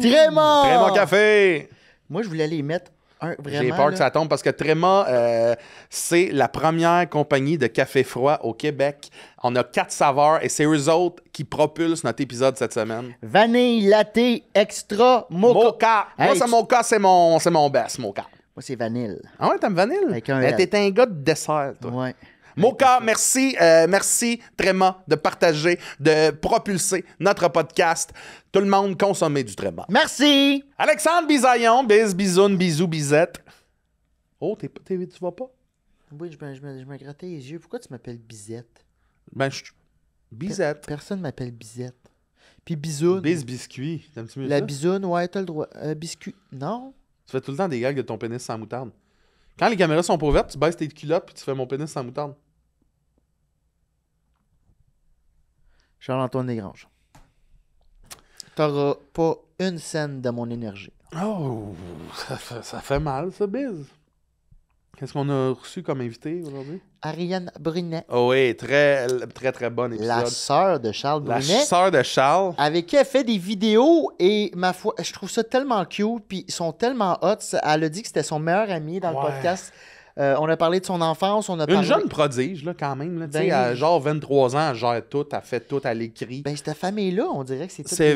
Tréma! Tréma Café! Moi, je voulais les mettre vraiment. J'ai peur là. que ça tombe parce que Tréma, c'est la première compagnie de café froid au Québec. On a 4 saveurs et c'est eux autres qui propulsent notre épisode cette semaine. Vanille, latte, extra, mocha. Mocha! Moi, Hey, c'est Mocha, c'est mon best, Mocha. Moi, c'est vanille. Ah ouais, t'aimes vanille? Avec un Mais L. t'es un gars de dessert, toi. Ouais. Mocha, merci, merci Tréma de partager, de propulser notre podcast. Tout le monde consommer du Tréma. Merci! Alexandre Bisaillon, bisoune, bisou, bisette. Oh, tu vas pas? Oui, je me grattais les yeux. Pourquoi tu m'appelles Bisette? Ben, bisette. Personne m'appelle Bisette. Puis bisoune. Biscuit. T'aimes-tu mieux La ça? bisoune, ouais, t'as le droit. Biscuit. Non? Tu fais tout le temps des gags de ton pénis sans moutarde. Quand les caméras sont pas ouvertes, tu baisses tes culottes puis tu fais mon pénis sans moutarde. Charles-Antoine Desgranges. T'auras pas une scène de mon énergie. Oh, ça fait mal, ça, Biz. Qu'est-ce qu'on a reçu comme invité aujourd'hui? Ariane Brunet, Oh oui, très, très, très bon épisode. la sœur de Charles La Brunet, sœur de Charles. avec qui elle fait des vidéos et ma foi, je trouve ça tellement cute, puis ils sont tellement hot. Elle a dit que c'était son meilleur ami dans le Ouais. podcast. On a parlé de son enfance, on a Une parlé... jeune prodige, là, quand même. Là, tu sais, Ben, à genre 23 ans, elle gère tout, elle fait tout, elle écrit. Ben, cette famille-là, on dirait que c'est tout C'était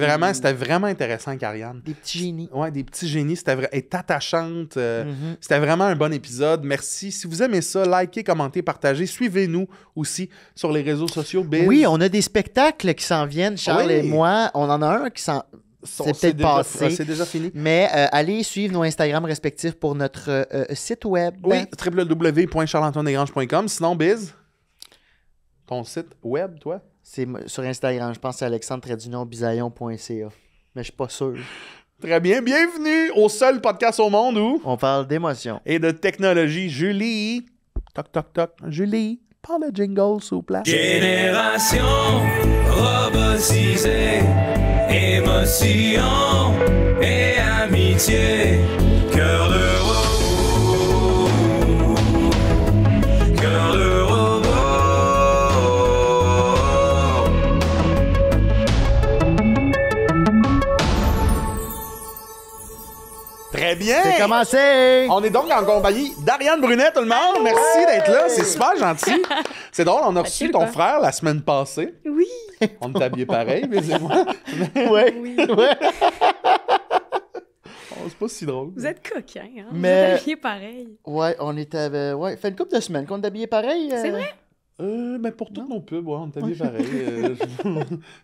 vraiment intéressant, Karianne. des petits génies. Ouais, des petits génies. Elle est attachante. Mhm. C'était vraiment un bon épisode. Merci. Si vous aimez ça, likez, commentez, partagez. Suivez-nous aussi sur les réseaux sociaux. Biz. Oui, on a des spectacles qui s'en viennent, Charles Oui. et moi. On en a un qui s'en... C'est peut-être déjà- passé. C'est déjà fini. Mais allez suivre nos Instagram respectifs pour notre site web. Oui, www.charles-antoine-desgranges.com. Sinon, Biz, ton site web, toi? C'est sur Instagram, je pense que c'est alexandre-bisaillon.ca. Mais je suis pas sûr. Très bien. Bienvenue au seul podcast au monde où... On parle d'émotion. Et de technologie. Julie. Toc, toc, toc. Julie, parle le jingle, s'il vous plaît. Génération robotisée, émotion et amitié, cœur de robot, cœur de robot. Très bien. C'est commencé! On est donc en compagnie d'Ariane Brunet, tout le monde. Merci d'être là. C'est super gentil. C'est drôle, on a reçu Facile, ton quoi. frère la semaine passée. Oui. On est habillés pareil, mais c'est moi. Ouais. Oui. Ouais. Oh, c'est pas si drôle. Vous êtes coquins, hein? Mais- Vous êtes habillés pareil. Ouais, on était. Ouais, fait une couple de semaines qu'on est habillés pareil. C'est vrai? Ben pour toutes nos pubs, ouais, on est habillés pareil.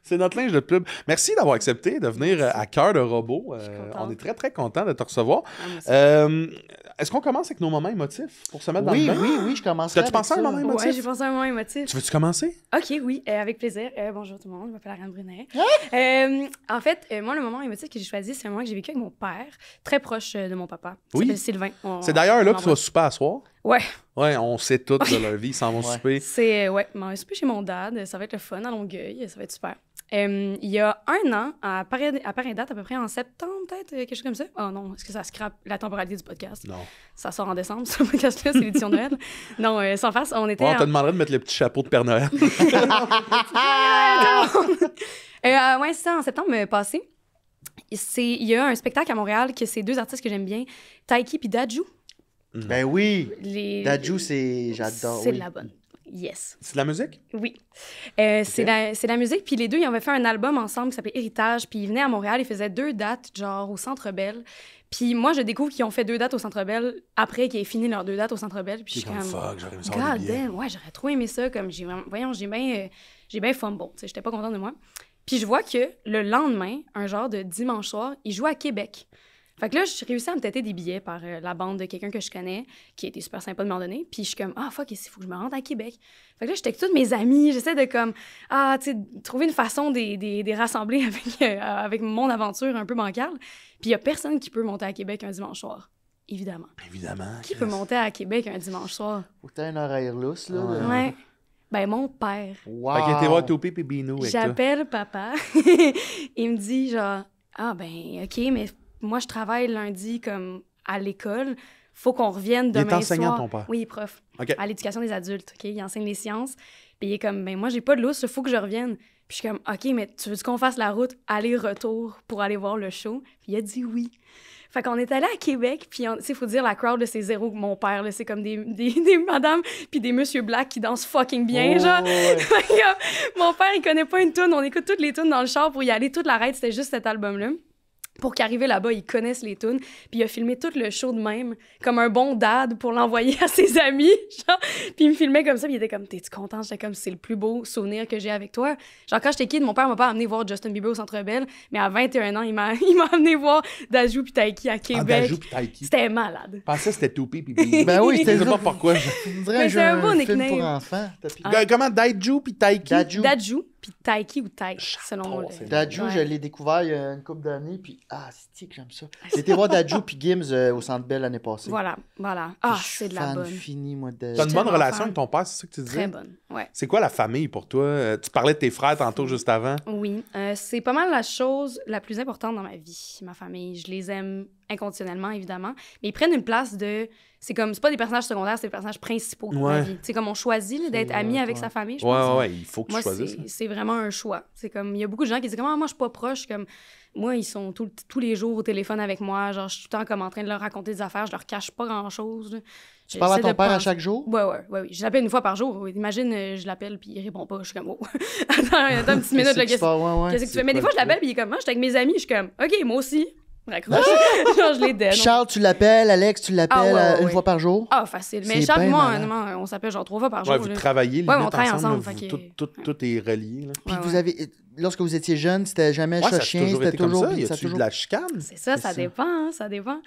C'est notre linge de pub. Merci d'avoir accepté de venir à Cœur de Robot. contente. On est très, très content de te recevoir. Ah, moi aussi. Est-ce qu'on commence avec nos moments émotifs pour se mettre dans Oui, le bain? oui, je commencerai. T'as-tu pensé à un moment émotif? Ouais, j'ai pensé à un moment émotif. Tu veux-tu commencer? Ok, oui, avec plaisir. Bonjour tout le monde, je m'appelle Ariane Brunet. En fait, moi, le moment émotif que j'ai choisi, c'est un moment que j'ai vécu avec mon père, très proche de mon papa. Il Oui. s'appelle Sylvain. C'est d'ailleurs là que tu vas l'embrasse. souper à soir. Ouais, Ouais, on sait tout de leur vie, ils s'en vont Ouais. souper. c'est un souper chez mon dad. Ça va être le fun à Longueuil, ça va être super. Il y a un an, à pareille date, à peu près en septembre, peut-être, quelque chose comme ça. Oh non, est-ce que ça scrape la temporalité du podcast? Non. Ça sort en décembre, ce podcast-là, c'est l'édition de Noël. Non, sans farce, on était... Ouais, on te en- demanderait de mettre le petit chapeau de Père Noël. Ouais, c'est ça, en septembre passé. Il y a un spectacle à Montréal que c'est deux artistes que j'aime bien, Taiki puis Dadju. Ben oui. Les... Dadju, c'est. J'adore. C'est oui. de la bonne. Yes. C'est de la musique? Oui. C'est la musique. Puis les deux, ils avaient fait un album ensemble qui s'appelait Héritage. Puis ils venaient à Montréal, ils faisaient 2 dates, genre au Centre Bell. Puis moi, je découvre qu'ils ont fait 2 dates au Centre Bell après qu'ils aient fini leurs 2 dates au Centre Bell. Puis je suis comme... fuck, j'aurais aimé ça avoir God des billets. damn, ouais, j'aurais trop aimé ça. Comme j'ai vraiment... Voyons, j'ai bien fumble. Tu sais, j'étais pas contente de moi. Puis je vois que le lendemain, un genre de dimanche soir, ils jouent à Québec. Fait que là, j'ai réussi à me têter des billets par la bande de quelqu'un que je connais, qui a été super sympa de m'en donner. Puis je suis comme, ah, fuck, il faut que je me rende à Québec. Fait que là, j'étais avec toutes mes amies. J'essaie de, comme, tu sais, trouver une façon de rassembler avec mon aventure un peu bancale. Puis il y a personne qui peut monter à Québec un dimanche soir. Évidemment. Évidemment. Qui peut monter à Québec un dimanche soir? Faut que t'aies un horaire lousse, là. Ouais. Ouais. Ben, mon père. Wow. Fait qu'il était voir Toupé et Binou avec toi. J'appelle papa. Il me dit, genre, ah, ben, OK, mais moi, je travaille lundi comme à l'école. Faut qu'on revienne Il est demain enseignant, soir. ton père? Oui, il est prof. OK. À l'éducation des adultes, OK? Il enseigne les sciences. Puis il est comme, ben moi, j'ai pas de lousse, il faut que je revienne. Puis je suis comme, OK, mais tu veux qu'on fasse la route aller-retour pour aller voir le show? Puis il a dit oui. Fait qu'on est allé à Québec, puis tu sais, il faut dire, la crowd, là, c'est zéro mon père, là, c'est comme des madames puis des monsieur blacks qui dansent fucking bien, genre. Ouais. Mon père, il connaît pas une toune, on écoute toutes les tounes dans le char pour y aller, toute la ride, c'était juste cet album-là. Pour qu'arriver là-bas, ils connaissent les tunes. Puis il a filmé tout le show de même, comme un bon dad pour l'envoyer à ses amis. Genre. Puis il me filmait comme ça, puis il était comme, t'es-tu content? J'étais comme, c'est le plus beau souvenir que j'ai avec toi. Genre, quand j'étais kid, mon père m'a pas amené voir Justin Bieber au Centre Bell, mais à 21 ans, il m'a amené voir Dajou puis Taiki à Québec. Dajou puis Taiki. C'était malade. Je pensais que c'était Toupie puis Ben oui, c'était Je sais pas pourquoi. On dirait Mais c'est un beau film nickname. pour enfants. Comment Daiju puis Taiki? Dajou. Puis Taiki ou Taik, selon moi. c'est Dajou, Ouais. je l'ai découvert il y a une couple d'années, puis c'est que j'aime ça. J'ai été voir Dajou puis Gims au Centre Bell l'année passée. Voilà. Puis Ah, je suis c'est de la fan bonne. fini, moi, de... T'as une J'étais bonne mon relation frère. avec ton père, c'est ça que tu disais? Très bonne, ouais. C'est quoi la famille pour toi? Tu parlais de tes frères tantôt, juste avant. Oui, c'est pas mal la chose la plus importante dans ma vie, ma famille. Je les aime inconditionnellement, évidemment, mais ils prennent une place de... C'est pas des personnages secondaires, c'est des personnages principaux de ma vie. C'est comme on choisit là, d'être ami avec sa famille, je pense. Ouais, il faut que tu Moi, choisisses. c'est vraiment un choix. C'est comme, il y a beaucoup de gens qui disent comment moi, je suis pas proche. Comme, moi, ils sont tous les jours au téléphone avec moi. Genre, je suis tout le temps comme en train de leur raconter des affaires. Je leur cache pas grand-chose. Là. Tu parles à J'essaie ton de père à penser- chaque jour? Oui. Je l'appelle une fois par jour. Imagine, je l'appelle puis il répond pas. Je suis comme, oh. attends une petite minute. Là, qu'est-ce que tu fais? Mais des fois, je l'appelle puis il est comme, moi, j'étais avec mes amis. Je suis comme, OK, moi aussi. Raccroche. Genre, je les dead. Charles, tu l'appelles, Alex, tu l'appelles une ouais. fois par jour? Ah, facile. Mais C'est Charles et bien moi, malade. honnêtement, on s'appelle genre 3 fois par jour. Ouais, vous là. travaillez, Ouais, limite, on travaille ensemble, là, fait tout est relié. Là. Puis Ouais, vous ouais. avez... Lorsque vous étiez jeune, c'était jamais Ouais, ça a chat-chien, toujours c'était été toujours... comme ça. Y ça a a-tu toujours- de la chicane? C'est ça, C'est ça ça. dépend, hein, ça dépend.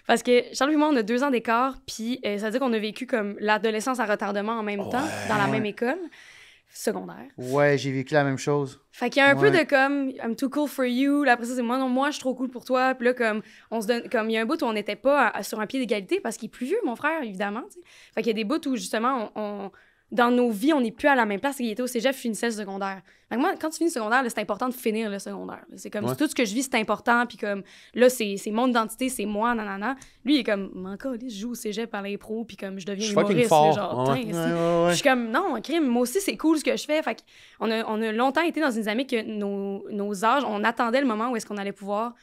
Parce que Charles et moi, on a 2 ans d'écart, puis ça veut dire qu'on a vécu comme l'adolescence à retardement en même temps, dans la même école secondaire. Ouais, j'ai vécu la même chose. Fait qu'il y a un peu Ouais. de comme I'm too cool for you, là après ça c'est moi non, moi je suis trop cool pour toi, puis là comme on se donne comme il y a un bout où on n'était pas sur un pied d'égalité parce qu'il est plus vieux mon frère évidemment, tu sais. Fait qu'il y a des bouts où justement on dans nos vies, on n'est plus à la même place. Il était au cégep, je finissais le secondaire. Fait que moi, quand tu finis le secondaire, là, c'est important de finir le secondaire. C'est comme tout ce que je vis, c'est important. Puis comme là, c'est mon identité, c'est moi, nanana. Lui, il est comme, encore, je joue au cégep à l'impro, puis comme je deviens Je suis fucking humoriste. fort. là, genre, Ouais. tain, Ouais. je suis comme, non, crime, moi aussi, c'est cool ce que je fais. Fait qu'on a longtemps été dans une dynamique que nos âges, on attendait le moment où est-ce qu'on allait pouvoir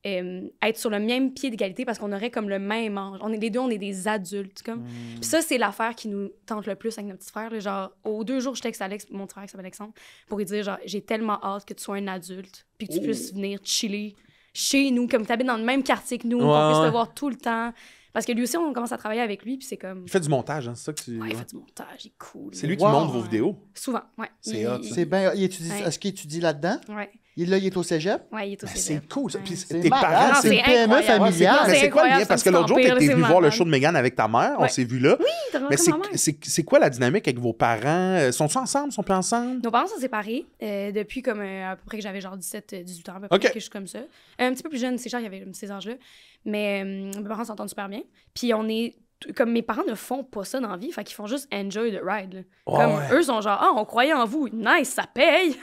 être sur le même pied d'égalité parce qu'on aurait comme le même âge. Les deux, on est des adultes. Comme. Puis ça, c'est l'affaire qui nous tente le plus avec notre petit frère. Là, genre, aux 2 jours, je texte Alex, mon petit frère qui s'appelle Alexandre, pour lui dire, genre, j'ai tellement hâte que tu sois un adulte puis que tu puisses venir chiller chez nous, comme tu habites dans le même quartier que nous, qu'on puisse te voir tout le temps. Parce que lui aussi, on commence à travailler avec lui, puis c'est comme... Il fait du montage, hein, c'est ça que tu... Ouais, il fait du montage, il est cool. C'est lui qui Wow. monte vos vidéos. Souvent, ouais. C'est hot, ça. C'est bien... Il étudie... Ouais. Est-ce qu'il étudie là-dedans? Ouais. Il est au cégep? Ouais, il est au Ben, cégep. c'est cool, ça. Ouais. Puis C'est tes malade, parents, c'est c'est... une PME incroyable. familiale. Mais c'est quoi le lien? incroyable, Parce c'est que l'autre jour, un petit t'étais empire, venu c'est voir le malade. show de Mégane avec ta mère. On Ouais. s'est vu là. t'as Mais rencontré ma mère. c'est quoi la dynamique avec vos parents? Sont-ils ensemble? Sont plus ensemble? Nos parents sont séparés depuis comme à peu près que j'avais genre 17-18 ans, à peu près, Ok. quelque chose comme ça. Un petit peu plus jeune, c'est cher, il y avait ces âges-là. Mais mes parents s'entendent super bien. Puis on est... Comme mes parents ne font pas ça dans la vie, fait qu'ils font juste enjoy the ride. Là. Comme Ouais. eux sont genre, on croyait en vous, nice, ça paye.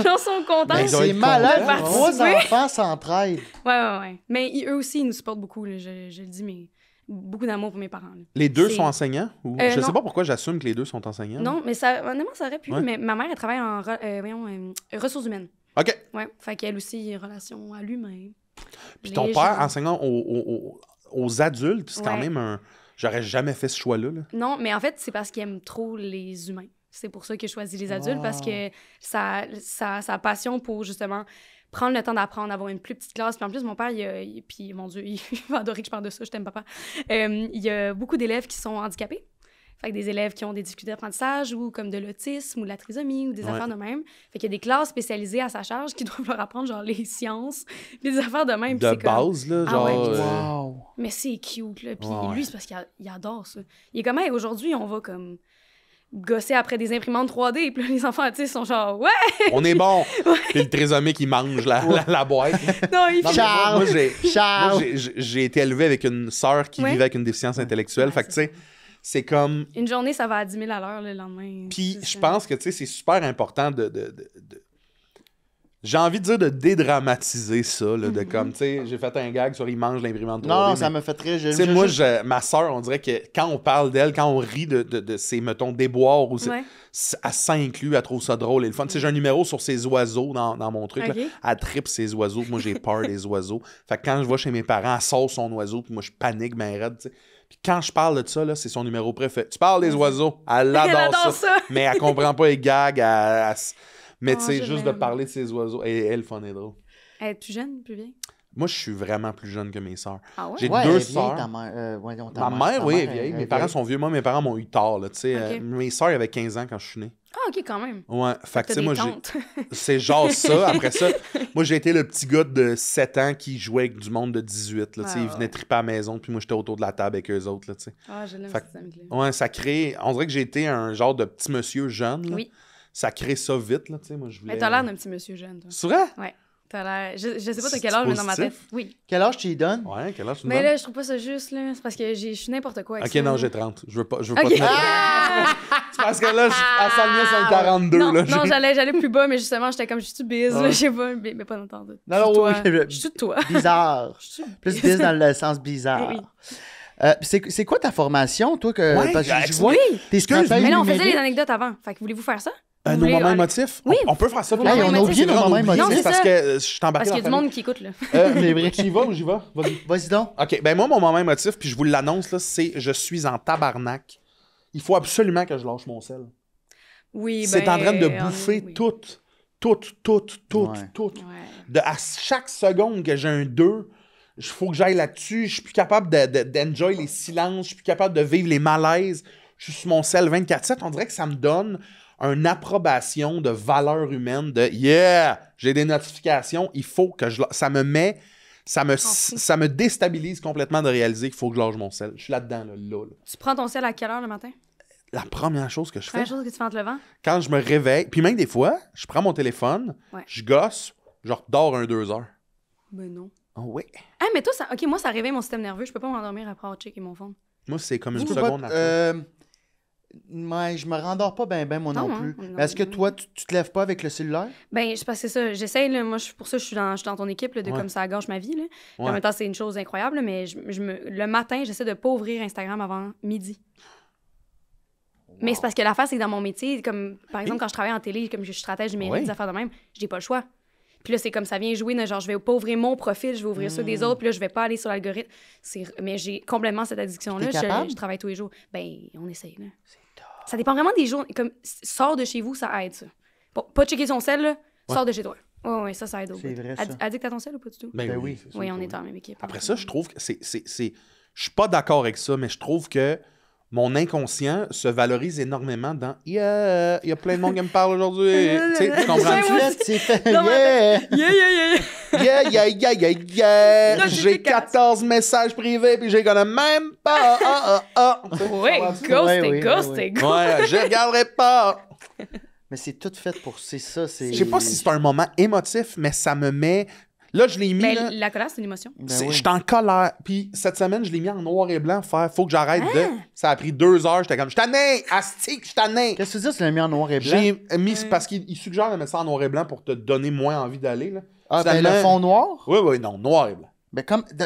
Genre, sont contents. Ben, ils doivent C'est être malade. contents. 3 enfants s'entraident. Ouais. Mais eux aussi, ils nous supportent beaucoup, là, je le dis, mais beaucoup d'amour pour mes parents. Là. Les deux C'est- sont enseignants? Ou... je non. sais pas pourquoi j'assume que les deux sont enseignants. Non, mais ça, honnêtement, ça aurait pu. Ouais. Mais ma mère, elle travaille en ressources humaines. OK. Ouais, fait qu'elle aussi, relation à l'humain. Puis ton Les père gens. enseignant aux adultes, c'est quand Ouais. même un... J'aurais jamais fait ce choix-là. Là. Non, mais en fait, c'est parce qu'il aime trop les humains. C'est pour ça que je choisis les adultes, parce que sa passion pour, justement, prendre le temps d'apprendre, avoir une plus petite classe. Puis en plus, mon père, puis mon Dieu, il va adorer que je parle de ça, je t'aime, papa. Il y a beaucoup d'élèves qui sont handicapés. Fait que des élèves qui ont des difficultés d'apprentissage ou comme de l'autisme ou de la trisomie ou des affaires de même. Fait qu'il y a des classes spécialisées à sa charge qui doivent leur apprendre genre les sciences, puis des affaires de même. puis De c'est comme... base, là, Ah genre... ouais, Wow. Mais c'est cute, là. Puis Ouais. lui, c'est parce qu'il adore ça. Il est comme, hey, aujourd'hui, on va comme gosser après des imprimantes 3D. Puis là, les enfants autistes sont genre, ouais! On est bon! Puis le trisomique, il mange la boîte. Non, il Non, mais fait... Charles! moi, Charles! j'ai été élevé avec une sœur qui Ouais. vivait avec une déficience intellectuelle. Ouais, Fait que, tu sais, c'est comme... Une journée, ça va à 10 000 à l'heure le lendemain. Puis C'est je ça. pense que, tu sais, c'est super important J'ai envie de dire de dédramatiser ça, là, de comme, tu sais, j'ai fait un gag sur il mange l'imprimante 3D. Non, ça me fait très... Tu sais, moi, ma soeur, on dirait que quand on parle d'elle, quand on rit de ses, mettons, déboires, ou Ouais. elle s'inclut, elle trouve ça drôle et le fun. Tu sais, j'ai un numéro sur ses oiseaux dans mon truc. Ok. Là. Elle tripe ses oiseaux. Moi, j'ai peur des oiseaux. Fait que quand je vais chez mes parents, elle sort son oiseau, puis moi, je panique, ben raide, tu sais. Puis quand je parle de ça, là, c'est son numéro préféré. Tu parles des oiseaux, elle adore, Elle adore ça. mais elle comprend pas les gags. Mais Oh, tu sais, je juste de l'aime. parler de ses oiseaux, et elle, fun et drôle. Elle est plus jeune, plus vieille? Moi, je suis vraiment plus jeune que mes sœurs. Ah ouais? J'ai Ouais, deux elle est vieille, sœurs. ta mère. Voyons, Ma ta mère, ta oui, est mère, vieille. elle Mes est parents vieille. sont vieux. Moi, mes parents m'ont eu tard, là, tu sais. Ok. Mes sœurs avaient 15 ans quand je suis né. Ah, OK, quand même. Ouais, fait que, tu T'as sais, des moi, tantes. c'est genre ça. Après ça, moi, j'ai été le petit gars de 7 ans qui jouait avec du monde de 18, là, tu sais. Ah, Ils venaient triper à la maison, puis moi, j'étais autour de la table avec eux autres, là, tu sais. Ah, je l'aime, Fait que- cette amie-là. Ouais, ça crée... On dirait que j'ai été un genre de petit monsieur jeune, là. Oui. Ça crée ça vite, là, tu sais. Moi, je voulais... Mais t'as l'air d'un petit monsieur jeune, toi. C'est vrai? Ouais. T'as l'air... Je sais pas C'est t'as quel âge, mais dans ma positif? tête. Oui. Quel âge tu y donnes? Ouais, quel âge tu me Mais donnes? là, je trouve pas ça juste, là. C'est parce que je suis n'importe quoi avec OK, ça. non, là. j'ai 30. Je veux pas Ok. te mettre... C'est parce que là, à Saint-Denis, c'est un 42, non, là. non, j'allais plus bas, mais justement, j'étais comme, je suis bise, Ouais. là, je sais pas, mais pas longtemps. Non, non, oui, oui. Je suis de toi. Bizarre. Je suis Plus biz dans le sens bizarre. Oui. C'est quoi ta formation, toi? Ouais, Parce que je excuse- vois Oui. tes stratèges Mais là, on faisait les numériques. anecdotes avant. Fait que voulez-vous faire ça? Nos Vous voulez- moments émotifs? Oui. On peut faire ça. Vos puis- Hey, on a moments oublié nos C'est vrai, on moments a oublié, Non, émotifs. c'est parce ça. que je suis embarqué Parce qu'il y a dans du la monde qui écoute, là. famille. Mais tu y vas ou j'y vais? Vas-y. Vas-y donc. OK, ben moi, mon moment émotif, puis je vous l'annonce, là, c'est je suis en tabarnak. Il faut absolument que je lâche mon sel. Oui, C'est en train de on- bouffer oui. tout. Ouais. À chaque seconde que j'ai un 2, il faut que j'aille là-dessus. Je suis plus capable d'enjoy les silences. Je suis plus capable de vivre les malaises. Je suis sur mon sel 24/7. On dirait que ça me donne une approbation de valeur humaine de « Yeah! J'ai des notifications. Il faut que je... » Ça me met... Ça me déstabilise complètement de réaliser qu'il faut que je lâche mon sel. Je suis là-dedans, là. Tu prends ton sel à quelle heure le matin? La première chose que je fais, Première chose que tu fais en te levant? quand je me réveille, puis même des fois, je prends mon téléphone, Ouais. je gosse, je redors 2 heures. Ben non. Oh oui. Ah, mais toi, ça... OK, moi, ça réveille mon système nerveux. Je peux pas m'endormir après avoir checké mon phone. Moi, c'est comme une Tu peux seconde pas après. ouais, je me rendors pas bien, moi non Non, plus. hein, non. Est-ce que toi, tu te lèves pas avec le cellulaire? Ben, c'est parce que c'est ça. J'essaye, là. Moi, pour ça, je suis dans ton équipe, là, de Ouais. comme ça gâche ma vie, là. Puis Ouais. en même temps, c'est une chose incroyable, là, mais le matin, j'essaie de pas ouvrir Instagram avant midi. Mais c'est parce que l'affaire, c'est que dans mon métier, comme par exemple, quand je travaille en télé, comme je suis stratège numérique, Ouais. des affaires de même, j'ai pas le choix. Puis là, c'est comme ça vient jouer, là, genre, je vais pas ouvrir mon profil, je vais ouvrir ceux des autres, puis là, je vais pas aller sur l'algorithme. Mais j'ai complètement cette addiction-là. T'es capable? Je travaille tous les jours. Ben, on essaye, là. Ça dépend vraiment des jours. Comme, sors de chez vous, ça aide, ça. Bon, pas checker son sel, là, sors de chez toi. Ouais, ça aide au C'est bout. vrai, ça. Addict à ton sel ou pas du tout? Ben oui. c'est sûr Oui, que on est dans la même équipe. Après ça, je trouve que c'est... Je suis pas d'accord avec ça, mais je trouve que mon inconscient se valorise énormément dans « Yeah, il y a plein de monde qui me parle aujourd'hui. » Tu sais, tu comprends-tu? Là, c'est fait. Non, mais Yeah! Yeah, yeah, yeah, yeah, yeah. J'ai Notification. 14 messages privés, puis j'ai connais même pas. Oui, Ouais, ghosté. Ouais, je regarderai pas. Mais c'est tout fait pour... C'est ça, c'est... Je sais pas si c'est un moment émotif, mais ça me met... Là, je l'ai mis, Mais là. la colère, c'est une émotion. Ben Je oui. suis en colère. Puis cette semaine, je l'ai mis en noir et blanc. Faut que j'arrête de... Ça a pris 2 heures. J'étais comme, je tanné, astique, je tanné. Qu'est-ce que tu veux dire, tu l'as mis en noir et blanc? J'ai mis... Parce qu'il suggère de mettre ça en noir et blanc pour te donner moins envie d'aller, là. Ah, ben le Finalement- fond noir? Oui, non, noir et blanc. Ben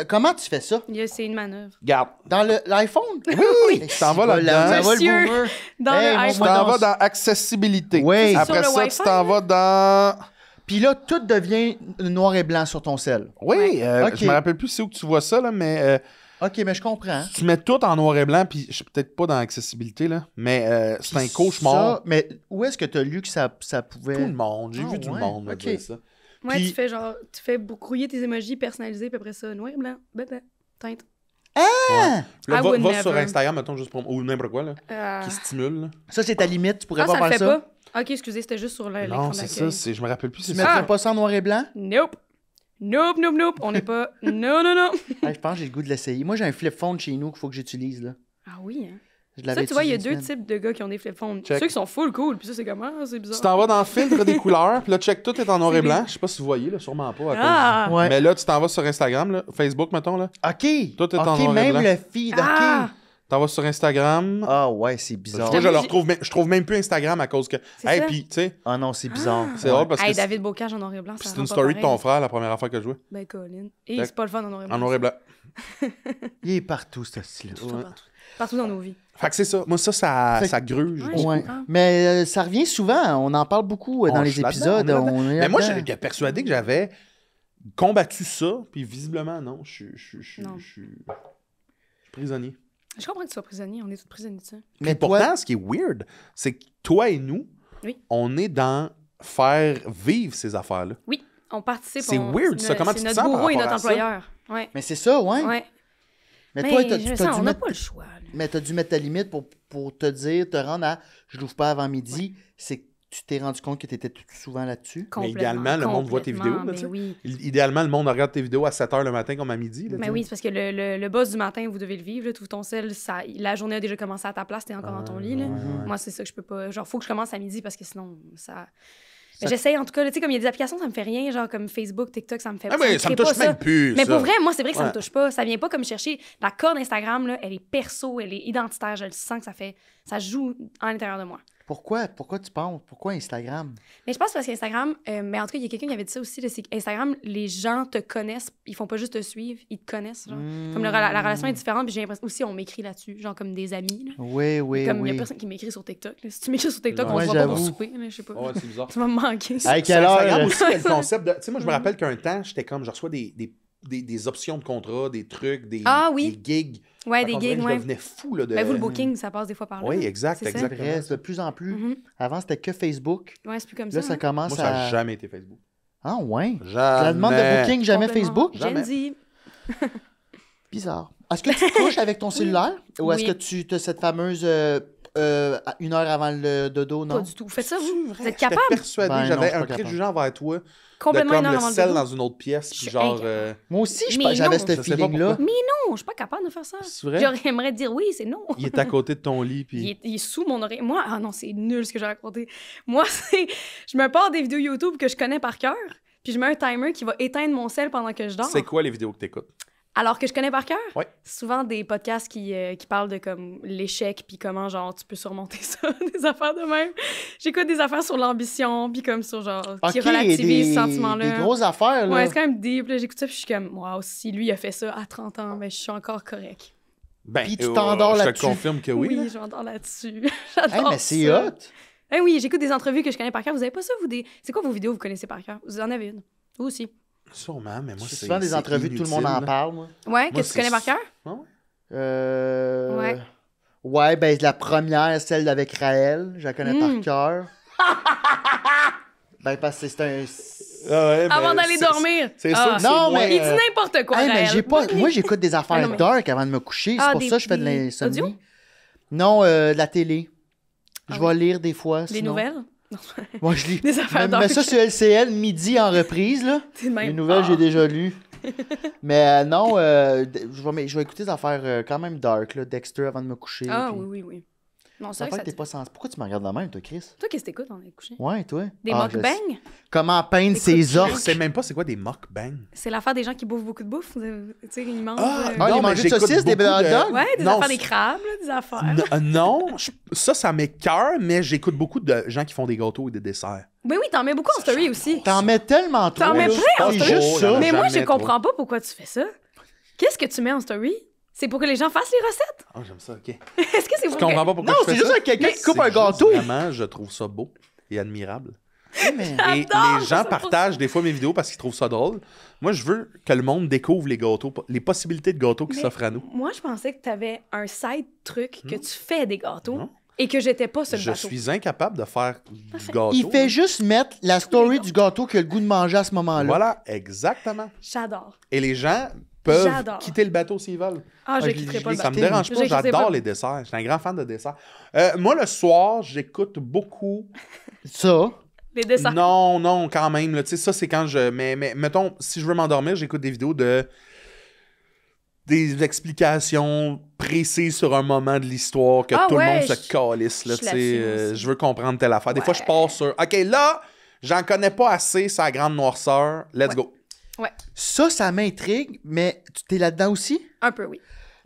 comment tu fais ça? C'est une manœuvre. Regarde. Dans l'iPhone? Oui, tu t'en vas là-dedans. Ça va le Monsieur. boomer. Dans Hey, le mon Tu iPhone. t'en non, vas dans accessibilité. Oui. Après Sur le ça, Wi-Fi, tu t'en vas dans... Puis là, tout devient noir et blanc sur ton sel. Oui, Ok. je me rappelle plus c'est où que tu vois ça, là, mais OK, mais je comprends. tu mets tout en noir et blanc, puis je suis peut-être pas dans accessibilité, là, mais c'est un Puis cauchemar. ça, mais où est-ce que tu as lu que ça pouvait... Tout le monde, j'ai Ah, vu tout ouais, le monde me ok. dire ça. Ouais, Puis- tu fais brouiller tes emojis personnalisés, puis après ça, noir et blanc, teinte. Puis I Là, would va sur never. Instagram, mettons, juste pour... ou n'importe quoi, là, Euh... qui stimule. Là. Ça, c'est ta limite. Tu pourrais Ah, pas ça le faire fait ça? pas? Ok, excusez, c'était juste sur l'écran Non, d'accueil. c'est ça, je me rappelle plus Tu c'est mettrais ça. pas ça en noir et blanc? Nope. Nope. On n'est pas... Non. Ah, je pense que j'ai le goût de l'essayer. Moi, j'ai un flip phone chez nous qu'il faut que j'utilise. Là. Ah oui, hein. Je Ça, l'avais tu vois, il y a utilisé deux une semaine. types de gars qui ont des flip phones. Check. Ceux qui sont full cool, puis ça, c'est comme, ah, c'est Tu bizarre. t'en vas dans le filtre des couleurs, puis là, check, tout est en noir et C'est blanc. bien. Je sais pas si vous voyez, là, sûrement pas. À cause Ah! Ouais. Mais là, tu t'en vas sur Instagram, là, Facebook, mettons, là. OK. Tout est en OK, noir et même blanc. le feed. OK. Ah! T'en vas sur Instagram. Ah ouais, c'est bizarre. Moi, je trouve même plus Instagram à cause que... C'est Hey, ça. puis, tu sais, Ah non, c'est bizarre. c'est drôle parce que Hey, David Bocage en noir et blanc, ça c'est rend une pas story de ton pareil. frère, la première affaire que je jouais. Ben, Colin. Et Fait- c'est pas le fun en noir et blanc. En noir et blanc. Il est partout, ce style. Tout le temps, partout. Partout dans nos vies. Fait que c'est ça. Moi, ça Fait- gruge. Ouais, Ouais. comprends. Mais ça revient souvent. On en parle beaucoup dans On les est là-dedans, épisodes. on est là-dedans. On est Mais moi, là-dedans. j'étais persuadé que j'avais combattu ça, puis visiblement, non. Je Non. suis prisonnier. Je comprends que tu sois prisonnier. On est tous prisonniers de ça. Mais Puis pourtant, ce qui est weird, c'est que toi et nous, Oui. on est dans faire vivre ces affaires-là. Oui, on participe. C'est on- weird, ça. Comment c'est tu te notre sens par bourreau et rapport notre à ça? employeur. Ouais. Mais c'est ça, ouais. Ouais. Mais toi, t'as je t'as sens, dû on n'a mettre... pas le choix. là. Mais t'as dû mettre ta limite pour te dire, te rendre à je l'ouvre pas avant midi. C'est que tu t'es rendu compte que t'étais tout souvent là-dessus. Mais Complètement, idéalement, le monde voit tes vidéos. Là, complètement, tu sais. mais oui. Idéalement, le monde regarde tes vidéos à 7h le matin comme à midi. Là, tu Mais sais. oui, c'est parce que le boss du matin, vous devez le vivre. Tout ton sel, la journée a déjà commencé à ta place, t'es encore dans ton lit. Là. Moi, c'est ça que je peux pas. Genre, faut que je commence à midi parce que sinon, ça. Mais j'essaye en tout cas, tu sais, comme il y a des applications, ça me fait rien, genre comme Facebook, TikTok, ça me fait Ah, mais ça me crée touche pas même plus. Mais ça. pour vrai, moi, c'est vrai que ça Ouais. me touche pas. Ça vient pas comme chercher. La corde Instagram, là, elle est perso, elle est identitaire. Je le sens que ça joue à l'intérieur de moi. Pourquoi tu penses? Pourquoi Instagram? Mais je pense parce qu'Instagram, mais en tout cas, il y a quelqu'un qui avait dit ça aussi, là, c'est qu'Instagram, les gens te connaissent, ils font pas juste te suivre, ils te connaissent. Genre. Comme la relation est différente, puis j'ai l'impression aussi, on m'écrit là-dessus, genre comme des amis. Là. Oui, oui, Comme il y a oui. personne qui m'écrit sur TikTok. Là. Si tu m'écris sur TikTok, Ouais, on se voit pas pour j'avoue. souper, là, je sais pas. Ouais, c'est bizarre. Tu vas me manquer. À quelle Sur Instagram heure? aussi, il y a le concept de. Tu sais, moi, je me rappelle qu'un temps, j'étais comme, je reçois des options de contrat, des trucs, des gigs. Ouais, Fait des qu'on dirait gigs, que ouais. Je devenais fou, là. De... Ben, vous, le booking, ça passe des fois par là. Oui, là. exact, C'est ça. exact. C'est vrai, de plus en plus. Mhm. Avant, c'était que Facebook. Ouais, c'est plus comme Là, ça. ça hein. commence Moi, ça n'a à... jamais été Facebook. Ah, ouais. Jamais. La demande de booking, jamais Complètement. Facebook? Jamais. Gen Z. Bizarre. Est-ce que tu couches avec ton cellulaire? Ou est-ce Oui. que tu as cette fameuse une heure avant le dodo, non? Pas du tout. Faites ça, vous. Vous êtes J'étais capable? persuadé, Ben non, j'avais je suis un pas capable. préjugé envers toi. Complètement de une comme heure le avant le sel dodo. dans une autre pièce, puis Je suis genre... incapable. Moi aussi, Mais j'avais non. ce Je sais pas feeling-là. pourquoi. Mais non, je suis pas capable de faire ça. C'est vrai? J'aimerais dire oui, c'est non. Il est à côté de ton lit, Il puis... est sous mon oreille. Moi, ah non, c'est nul ce que j'ai raconté. Moi, c'est. Je me pars des vidéos YouTube que je connais par cœur, puis je mets un timer qui va éteindre mon sel pendant que je dors. C'est quoi les vidéos que t'écoutes? Alors que je connais par cœur? Ouais. C'est souvent des podcasts qui parlent de comme l'échec, puis comment genre tu peux surmonter ça, des affaires de même. J'écoute des affaires sur l'ambition, puis comme sur genre qui OK, relativisent ce sentiment-là. des grosses affaires, là. Ouais, c'est quand même deep. Là, j'écoute ça, puis je suis comme, wow, si lui a fait ça à 30 ans, ben je suis encore correct. Ben, Puis tu t'endors je là-dessus. te confirme que oui. là. je m'endors là-dessus. Hey, J'adore mais c'est ça. hot. Eh oui, j'écoute des entrevues que je connais par cœur. Vous avez pas ça, vous? C'est quoi vos vidéos que vous connaissez par cœur? Vous en avez une? Vous aussi? Sûrement, mais moi, C'est c'est souvent des c'est entrevues, tout le monde en inutile, là. parle, moi. Ouais, Moi, que tu connais par cœur? Ah ouais? Ouais. Ouais. Ouais, ben la première, celle avec Raël, je la connais par cœur. Ben parce que c'est un... Ah ouais, Avant mais d'aller c'est- dormir. C'est Ah. sûr que c'est Non, moins, mais- Il dit n'importe quoi, Hey, mais Raël. j'ai pas... Moi, j'écoute des affaires Ah, non, mais- dark avant de me coucher. C'est Ah, pour des- ça que je fais de des l'insomnie. audios? Non, de la télé. Je Ah vais oui. lire des fois. Des sinon. nouvelles? Moi, je lis. Des affaires Mais dark. ça sur LCL, midi en reprise, là. C'est de même. Les nouvelles, Ah. j'ai déjà lues. Mais non, je vais écouter des affaires quand même dark, là. Dexter avant de me coucher. Ah puis- oui, oui, oui. Non, c'est Ça vrai fait que que t'es ça... pas sens. Pourquoi tu me regardes de même, toi, Chris? Toi, qu'est-ce que t'écoutes en couché? Ouais, toi? Des Ah, je sais. mukbangs? Comment peindre Écoute, ses Je orques? sais même pas c'est quoi des mukbangs. C'est l'affaire des gens qui bouffent beaucoup de bouffe. Tu sais, ils mangent... Ah, non, les mais manger de j'écoute saucisses, des beaucoup hot de- dogs? Ouais, des Non, affaires, des c'est- crabes, là, des affaires. Non, ça m'écoeure, mais j'écoute beaucoup de gens qui font des gâteaux et des desserts. Mais oui, t'en mets beaucoup en story aussi. T'en mets tellement trop. T'en mets là. plein en C'est story. juste Oh, ça. là, Mais moi, je jamais trop. comprends pas pourquoi tu fais ça. Qu'est-ce que tu mets en story? C'est pour que les gens fassent les recettes? Ah, j'aime ça, ok. Est-ce que c'est Tu pour comprends que... pas pourquoi Non, je fais c'est juste ça? un quelqu'un qui coupe C'est un juste gâteau. Vraiment, je trouve ça beau et admirable. Mais- Et J'adore les gens ça. partagent des fois mes vidéos parce qu'ils trouvent ça drôle. Moi, je veux que le monde découvre les gâteaux, les possibilités de gâteaux qui Mais s'offrent à nous. Moi, je pensais que t'avais un side truc que tu fais des gâteaux Non. et que j'étais pas sur le Je bateau. suis incapable de faire du gâteau. Il fait juste mettre la story du gâteau qui a le goût de manger à ce moment-là. Voilà, exactement. J'adore. Et les gens peuvent J'adore. quitter le bateau s'ils veulent. Ah, Ah, je je quitterai l'ai- pas le je l'ai Ça me bateau. dérange pas, Je quitterai j'adore pas. les desserts. Je suis un grand fan de desserts. Moi, le soir, j'écoute beaucoup. Ça. Les dessins. Non, quand même. Là, tu sais, ça, c'est quand je. Mais mettons, si je veux m'endormir, j'écoute des vidéos de. Des explications précises sur un moment de l'histoire que Ah tout le monde ouais, se calisse. Là, je tu suis sais, là-dessus, moi aussi. je veux comprendre telle affaire. Des fois, je Ouais. pars sur. OK, là, j'en connais pas assez sur la grande noirceur. Let's Ouais. go. Ouais, Ça m'intrigue, mais tu t'es là-dedans aussi? un peu, oui.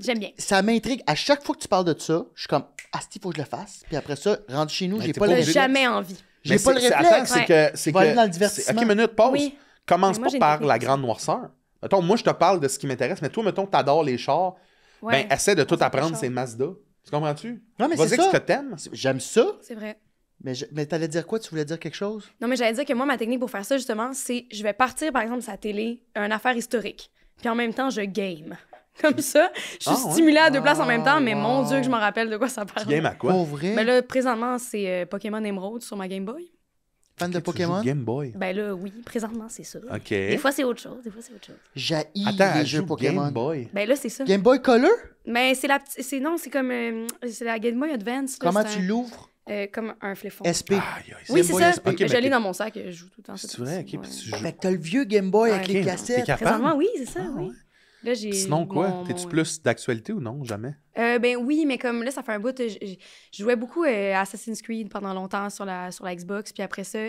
J'aime bien. Ça m'intrigue. À chaque fois que tu parles de ça, je suis comme, asti, faut que je le fasse. Puis après ça, rentre chez nous, Mais j'ai t'es pas pas le T'as obligé. réflexe. jamais envie. J'ai pas le réflexe. Attends, c'est que. C'est Va aller que dans le divertissement. OK, minute, pause. Oui. Commence Mais moi, pas j'ai une par technique la aussi. grande noirceur. Mettons, moi, je te parle de ce qui m'intéresse, mais toi, mettons, t'adores les chars. Ouais. Ben, essaie de tout c'est apprendre, pas c'est Mazda. Tu comprends-tu? Non, mais Vas-y c'est avec ce ça. que t'aimes. J'aime ça, C'est vrai. mais t'allais dire quoi? Tu voulais dire quelque chose? Non, mais j'allais dire que moi, ma technique pour faire ça, justement, c'est je vais partir, par exemple, sa télé, une affaire historique. Puis en même temps, je game. Comme ça, je suis Ah, ouais? stimulée à deux places en même temps, mais wow. mon Dieu, que je me rappelle de quoi ça Tu parle. games à quoi? Pour vrai? Ben là, présentement, c'est Pokémon Emerald sur ma Game Boy. Fan de Tu joues Pokémon? Game Boy. Ben là, oui, présentement, c'est ça. OK. Des fois, c'est autre chose. Des fois, c'est autre chose. J'haïs Attends, les elle jeux joue Pokémon. Game Boy. Ben là, c'est ça. Game Boy Color? Mais c'est la petite. Non, c'est comme. C'est la Game Boy Advance. là, Comment c'est tu l'ouvres? comme un fléfon. SP. Aïe, aïe, Oui, Game c'est Boy ça. SP. Ok, Je mais l'ai dans mon sac, je joue tout le temps. C'est vrai, OK, puis tu joues. Fait que t'as le vieux Game Boy avec Ouais. les Ok, cassettes. t'es capable? Présentement, oui, c'est ça, Ah, oui. ouais. Là, j'ai. Sinon, quoi? mon- T'es-tu mon- plus d'actualité ou non? Jamais? Ben oui, mais comme là, ça fait un bout. Je jouais beaucoup à Assassin's Creed pendant longtemps sur la Xbox. Puis après ça,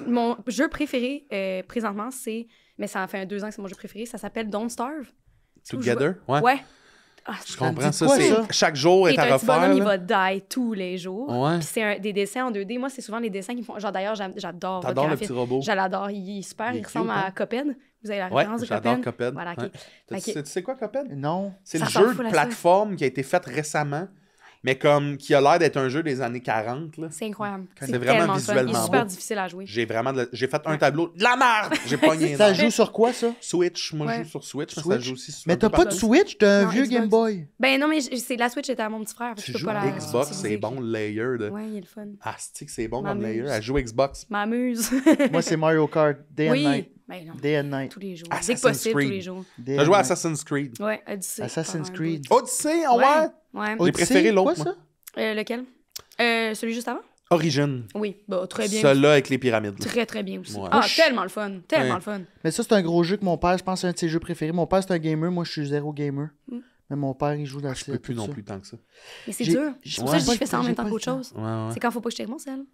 mon jeu préféré présentement, c'est. Mais ça fait 2 ans que c'est mon jeu préféré. Ça s'appelle Don't Starve. Tu joues- Together? Ouais. Ouais. Ah, Je me comprends dit ça. quoi, C'est ça? chaque jour est Et à un petit bonhomme, refaire. il là. va die tous les jours. Ouais. Puis c'est des dessins en 2D. Moi, c'est souvent les dessins qui me font. Genre, d'ailleurs, j'adore votre T'adores le graphisme. petit robot. Je l'adore. Il est super. Il est Il ressemble cute, à hein? Cuphead. Vous avez la Ouais, référence de j'adore Cuphead? Cuphead. Voilà, ok. Ouais. Ok. Tu sais quoi, Cuphead? Non. C'est Ça le ressemble jeu full de à ça. plateforme qui a été fait récemment, mais comme qui a l'air d'être un jeu des années 40. Là. C'est incroyable. C'est vraiment tellement le fun. Il est visuellement super beau. difficile à jouer. J'ai fait un tableau de la merde! J'ai pogné Ça dans joue sur quoi, ça? Switch. Moi, je Ouais. joue sur Switch, mais ça Switch? joue aussi sur Mais un t'as peu pas de partout. Switch, t'as un Non, vieux Xbox. Game Boy. Ben non, mais la Switch était à mon petit frère. fait que Tu je peux joues pas la Xbox, utiliser. c'est bon, le layer de... Ouais, il est le fun. Astic, c'est bon comme M'amuse. layer. Elle joue Xbox. M'amuse. Moi, c'est Mario Kart. Day and Oui. Night. Ben non. Day and Night. Tous les jours. Dès que Assassin's possible, Creed. tous les jours. Day T'as and joué à Night. Assassin's Creed. Ouais, Odyssey. Assassin's pendant un Creed. Odyssey, oh ouais? Ouais. J'ai préféré l'autre, quoi, moi. ça? Lequel? Celui juste avant? Origin. Oui. Bah, très bien. Celui-là avec les pyramides. là. Très, très bien aussi. Ouais. Ah, Moi, je- tellement le fun. Tellement Ouais. le fun. Mais ça, c'est un gros jeu que mon père, je pense, c'est un de ses jeux préférés. Mon père, c'est un gamer. Moi, je suis zéro gamer. Mm. Mais mon père, il joue dans Je peux plus non plus tant que ça. Mais c'est J'ai- dur. j'ai C'est pour ça que pas je fais le ça en temps, même j'ai temps pas qu'autre le temps. chose. Ouais, ouais. C'est quand faut pas que je check mon sel.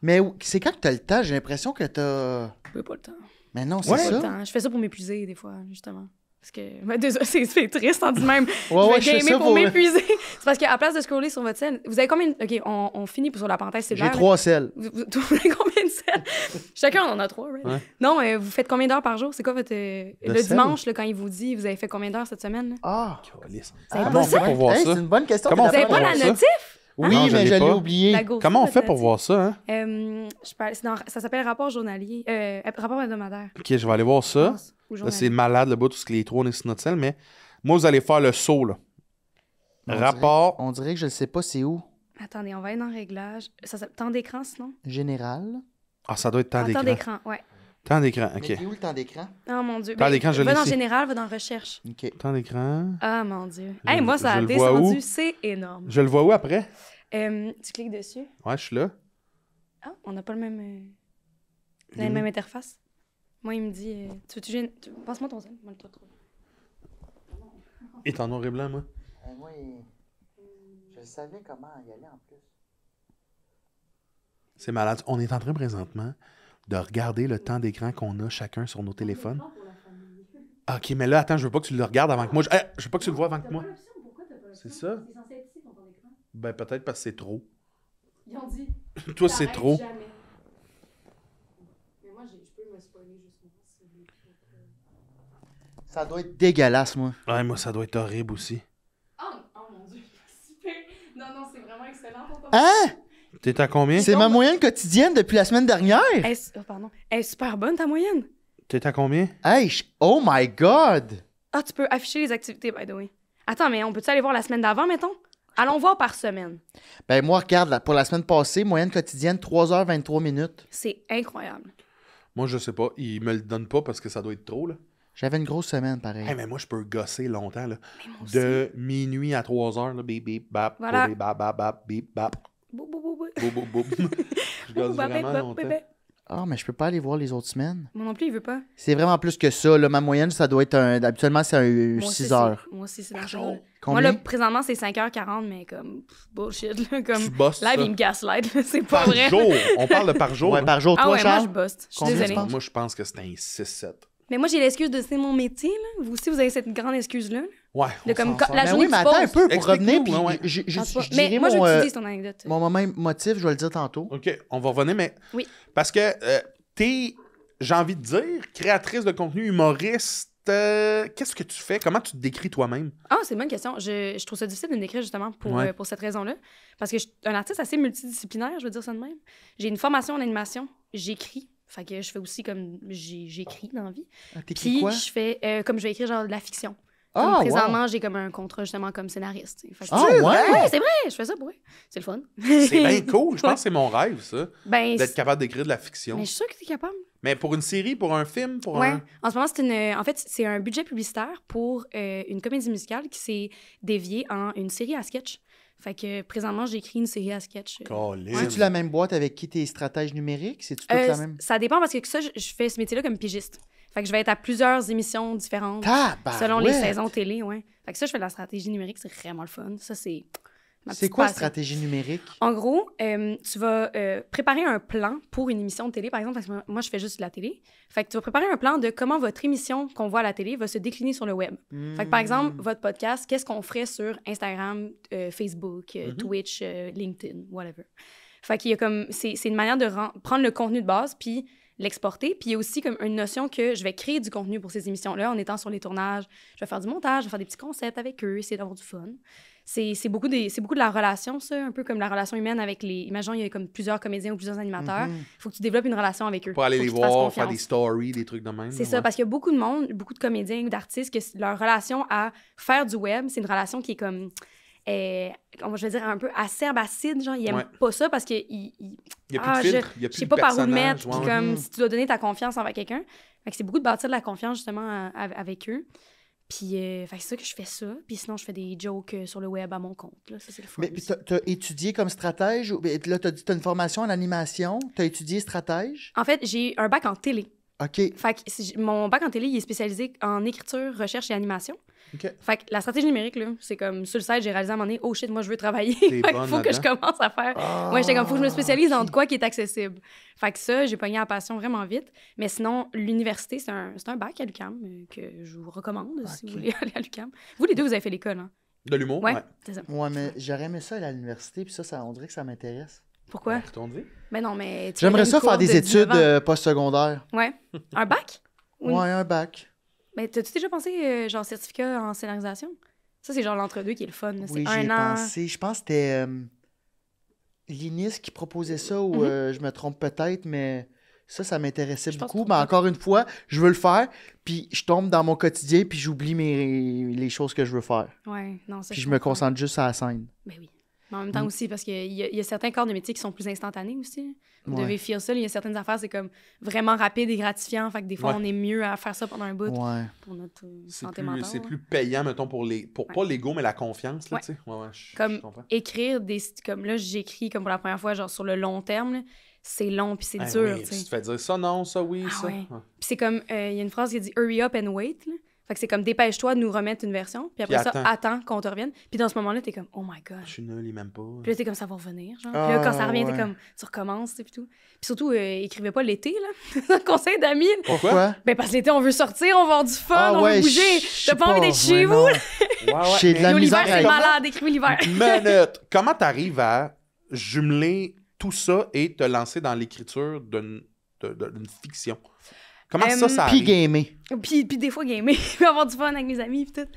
Mais c'est quand que t'as le temps, j'ai l'impression que t'as. Je pas le temps. Mais non, c'est Ouais. Pas le ça. temps. Je fais ça pour m'épuiser, des fois, justement. Parce que, ben, désolé, c'est triste en dit même. Ouais, je ouais, vais je fais gamer ça pour pour- m'épuiser. C'est parce qu'à place de scroller sur votre scène, vous avez combien. Ok, on finit sur la parenthèse J'ai cellulaire. 3 selles. Vous avez combien de selles? Chacun en a 3, right? Ouais. Non, vous faites combien d'heures par jour? C'est quoi votre. Le selles? dimanche, là, quand il vous dit, vous avez fait combien d'heures cette semaine? Là? Ah! Calice. savez Comment pas on fait ça? pour voir Hey, ça? c'est une bonne question. Comment que on Vous t'as fait avez pas pas pour la voir ça? notif? Oui, Non, je mais l'ai je l'ai pas. oublié. La go- Comment on ça, fait t'as pour dit. voir ça, hein? Ça s'appelle rapport journalier. Rapport hebdomadaire. Ok, je vais aller voir je ça. pense, ou Là, journalier. c'est malade, le bout, tout ce que les trois, on est sur notre selle, mais moi, vous allez faire le saut, là. Rapport. On dirait que je ne sais pas c'est où. Attendez, on va aller dans Réglages. Ça s'appelle temps d'écran, sinon? Général. Ah, ça doit être temps Ah, temps d'écran. d'écran, ouais. Temps d'écran, Mais ok. il est où le temps d'écran? Oh mon Dieu. Temps d'écran, je Va l'ai dans ici. Général, va dans Recherche. OK. Temps d'écran. Ah mon Dieu. Je- Hey, moi, ça a je le vois où? descendu, c'est énorme. Je le vois où après? Tu cliques dessus. Ouais, je suis là. Ah, on n'a pas le même. La même interface. Moi, il me dit. Passe-moi ton sel. Moi, le trouve. Il est en noir et blanc, moi. Moi, je savais comment y aller en plus. C'est malade. On est en train présentement de regarder le temps d'écran qu'on a chacun sur nos téléphones. Ah, ok, mais là, attends, je veux pas que tu le regardes avant que moi. Je veux pas que tu le vois avant que moi. C'est ça? C'est censé être ici, ton écran. Ben, peut-être parce que c'est trop. Ils ont dit. Toi, c'est trop. Jamais. Mais moi, je peux me spoiler juste moi. Ça doit être dégueulasse, moi. Ouais, moi, ça doit être horrible aussi. Oh mon Dieu, super. Non, c'est vraiment excellent. Hein? T'es à combien? C'est ma moyenne quotidienne depuis la semaine dernière. Pardon. Elle est super bonne, ta moyenne. T'es à combien? Hey, oh my God! Ah, tu peux afficher les activités, by the way. Attends, mais on peut-tu aller voir la semaine d'avant, mettons? Allons voir par semaine. Ben moi, regarde, là, pour la semaine passée, moyenne quotidienne, 3h23 minutes. C'est incroyable. Moi, je sais pas. Il me le donne pas parce que ça doit être trop, là. J'avais une grosse semaine, pareil. Hey, mais moi, je peux gosser longtemps, là. Mais moi aussi. De minuit à 3h, là. Bip, bip, bap. Voilà. Bip, bap, bap, bap, bip, bap. Bou, bou, bou, bou. Boum, boum, boum. Je gosse vraiment longtemps. Ah, mais je peux pas aller voir les autres semaines. Moi non plus, il veut pas. C'est vraiment plus que ça. Là. Ma moyenne, ça doit être habituellement, c'est un Moi aussi, 6 heures. Moi aussi, c'est dans Par ce jour. genre-là. Moi, Combien? là, présentement, c'est 5h40, mais comme bullshit. Là, comme Tu bosses live, ça. il me gaslight. Là, c'est pas Par vrai. jour. On parle de par jour. Ouais, là. par jour, Ah toi, ouais, moi, Charles? je bosse. Je suis Combien tu désolée. penses? Moi, je pense que c'est un 6-7. Mais moi, j'ai l'excuse de c'est mon métier. Là. Vous aussi, vous avez cette grande excuse-là. Là. Ouais. De on comme s'en sort. la Ben journée oui, mais que tu attends un poses. peu pour Explique-nous, revenir, puis ouais. je Mais dirais moi, je mon, veux que tu dises ton anecdote. mon moment motif, je vais le dire tantôt. OK, on va revenir, mais... Oui. Parce que t'es, j'ai envie de dire, créatrice de contenu, humoriste, qu'est-ce que tu fais? Comment tu te décris toi-même? Ah, c'est une bonne question. Je trouve ça difficile de me décrire justement Ouais. pour cette raison-là. Parce que je suis un artiste assez multidisciplinaire, je veux dire ça de même. J'ai une formation en animation, j'écris. Fait que je fais aussi comme j'écris dans la vie. Ah, t'écris Puis quoi? je fais comme je vais écrire genre de la fiction. Comme Ah, wow. présentement, j'ai comme un contrat justement comme scénariste. Fait que Ah, c'est- ouais? c'est vrai, je fais ça pour vrai. C'est le fun. C'est bien cool. Je pense que c'est mon rêve, ça, Ben, d'être capable d'écrire de la fiction. mais je suis sûre que tu es capable. Mais pour une série, pour un film, pour Ouais. un... En ce moment, en fait, c'est un budget publicitaire pour une comédie musicale qui s'est déviée en une série à sketch. Fait que présentement, j'écris une série à sketch. Colin. C'est-tu la même boîte avec qui t'es stratège numérique? C'est-tu toute la même? Ça dépend parce que ça, je fais ce métier-là comme pigiste. Fait que je vais être à plusieurs émissions différentes selon les saisons télé, ouais. Fait que ça, je fais de la stratégie numérique, c'est vraiment le fun. Ça, c'est ma C'est petite quoi passion. stratégie numérique? En gros, tu vas préparer un plan pour une émission de télé, par exemple, parce que moi, je fais juste de la télé. Fait que tu vas préparer un plan de comment votre émission qu'on voit à la télé va se décliner sur le web. Fait que, par exemple, votre podcast, qu'est-ce qu'on ferait sur Instagram, Facebook, Twitch, LinkedIn, whatever. Fait qu'il y a comme... C'est une manière de prendre le contenu de base, puis l'exporter. Puis il y a aussi comme une notion que je vais créer du contenu pour ces émissions-là en étant sur les tournages. Je vais faire du montage, je vais faire des petits concepts avec eux, essayer d'avoir du fun. C'est beaucoup de la relation, ça, un peu comme la relation humaine avec les... Imaginons, il y a comme plusieurs comédiens ou plusieurs animateurs. Il faut que tu développes une relation avec eux. Pour aller Faut les qu'ils te fassent voir, faire confiance. des stories, des trucs de même. C'est ça, parce qu'il y a beaucoup de monde, beaucoup de comédiens ou d'artistes, que leur relation à faire du web, c'est une relation qui est comme... je vais dire un peu acerbe, acide, genre, ils aiment Ouais. pas ça parce qu'ils... Il n'y a plus de filtre, il n'y a Je plus sais de pas par où le personnage, mettre, ouais, puis ouais. comme si tu dois donner ta confiance envers quelqu'un. Fait que c'est beaucoup de bâtir de la confiance, justement, avec eux. Puis, fait que c'est ça que je fais ça. Puis sinon, je fais des jokes sur le web à mon compte. Là. Ça, c'est le fun. Mais puis aussi. t'as étudié comme stratège? Ben, là, t'as dit t'as une formation en animation. T'as étudié stratège? En fait, j'ai un bac en télé. OK. Fait que mon bac en télé, il est spécialisé en écriture, recherche et animation. OK. Fait que la stratégie numérique, là, c'est comme sur le site, j'ai réalisé à un moment donné, oh shit, moi je veux travailler. T'es Fait bonne qu'il faut que je là-dedans. commence à faire. Ouais, j'étais comme, faut que je me spécialise dans de quoi qui est accessible. Fait que ça, j'ai pogné la passion vraiment vite. Mais sinon, l'université, c'est un bac à l'UQAM que je vous recommande si vous voulez aller à l'UQAM. Vous, les deux, vous avez fait l'école, hein? De l'humour, Ouais, ouais. c'est ça. Ouais, mais j'aurais aimé ça aller à l'université, puis ça, on dirait que ça m'intéresse. Pourquoi? Qu'est-ce qu'on dit? Mais non, mais. tu J'aimerais fais ça une faire courbe des de 19 études ans. postsecondaires. Ouais. Un bac? Oui. Ouais, un bac. Mais t'as-tu déjà pensé, genre, certificat en scénarisation? Ça, c'est genre l'entre-deux qui est le fun. là. Oui, C'est j'y ai un an. pensé. Je pense que c'était l'INIS qui proposait ça, ou je me trompe peut-être, mais ça m'intéressait Je pense beaucoup. que- Mais encore une fois, je veux le faire, puis je tombe dans mon quotidien, puis j'oublie les choses que je veux faire. Ouais, non, ça. Puis je me comprends. concentre juste à la scène. Ben oui. Mais en même temps aussi, parce qu'il y a certains corps de métier qui sont plus instantanés aussi. Vous Ouais. devez faire ça. Il y a certaines affaires, c'est comme vraiment rapide et gratifiant. Fait que des fois, Ouais. on est mieux à faire ça pendant un bout Ouais. pour notre C'est santé plus, mentale. c'est ouais. plus payant, mettons, pour pas l'ego, mais la confiance, là, Ouais. tu sais. Ouais, je Comme comprends. écrire des... Comme là, j'écris comme pour la première fois, genre sur le long terme. Là. C'est long puis c'est Ah dur, oui, tu si sais. tu te fais dire ça, non, ça, oui, Ah ça. ouais. Ouais. Puis c'est comme, il y a une phrase qui dit « Hurry up and wait ». Là. Fait que c'est comme « Dépêche-toi de nous remettre une version ». Puis après Puis ça, attends qu'on te revienne. Puis dans ce moment-là, t'es comme « Oh my God ». Je suis nul, il m'aime pas. Puis là, t'es comme ça va revenir. Genre. Ah, Puis là, quand ça revient, ouais. t'es comme tu recommences, tu sais, puis tout. Puis surtout, écrivez pas l'été, là. C'est un conseil d'amis. Pourquoi? Ben, parce que l'été, on veut sortir, on veut avoir du fun, Ah on ouais, veut bouger. je sais T'as pas envie d'être chez ouais, vous. non. Ouais, ouais. J'ai de la Yo, l'hiver, misère c'est à... malade. Écrivez l'hiver. Minute. Comment t'arrives à jumeler tout ça et te lancer dans l'écriture d'une fiction? Comment ça Puis arrive? gamer. puis des fois, gamer. Puis avoir du fun avec mes amis, puis tout.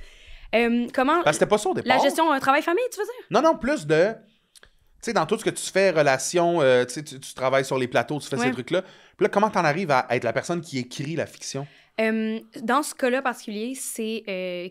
Comment... Parce que c'était pas ça au départ. La gestion travail-famille, tu veux dire? Non, non, plus de... Tu sais, dans tout ce que tu fais, relations, tu sais, tu travailles sur les plateaux, tu fais Ouais. ces trucs-là. Puis là, comment t'en arrives à être la personne qui écrit la fiction? Dans ce cas-là particulier, c'est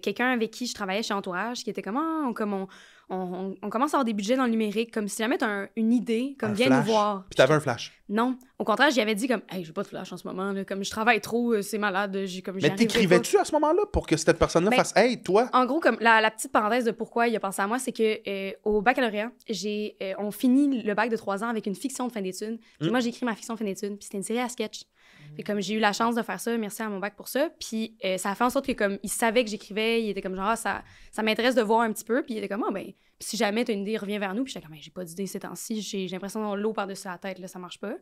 quelqu'un avec qui je travaillais chez Entourage qui était comme, on commence à avoir des budgets dans le numérique, comme si jamais t'as une idée, comme Un viens flash. nous voir. Puis t'avais un flash. Non, au contraire, j'y avais dit comme, hey, j'ai pas de flash en ce moment, là, comme je travaille trop, c'est malade, j'y Mais arriverai pas. t'écrivais-tu à ce moment-là pour que cette personne-là Ben, fasse « Hey, toi! En gros, comme la petite parenthèse de pourquoi il a pensé à moi, c'est que au baccalauréat, on finit le bac de 3 ans avec une fiction de fin d'études. Puis moi, j'ai écrit ma fiction de fin d'études, puis c'était une série à sketch. Fait comme j'ai eu la chance de faire ça, merci à mon bac pour ça. Puis ça a fait en sorte que comme il savait que j'écrivais, il était comme genre ah, ça m'intéresse de voir un petit peu. Puis il était comme ah ben si jamais t'as une idée, reviens vers nous. Puis j'étais comme j'ai pas d'idée ces temps-ci, j'ai l'impression d'avoir l'eau par-dessus la tête là, ça marche pas.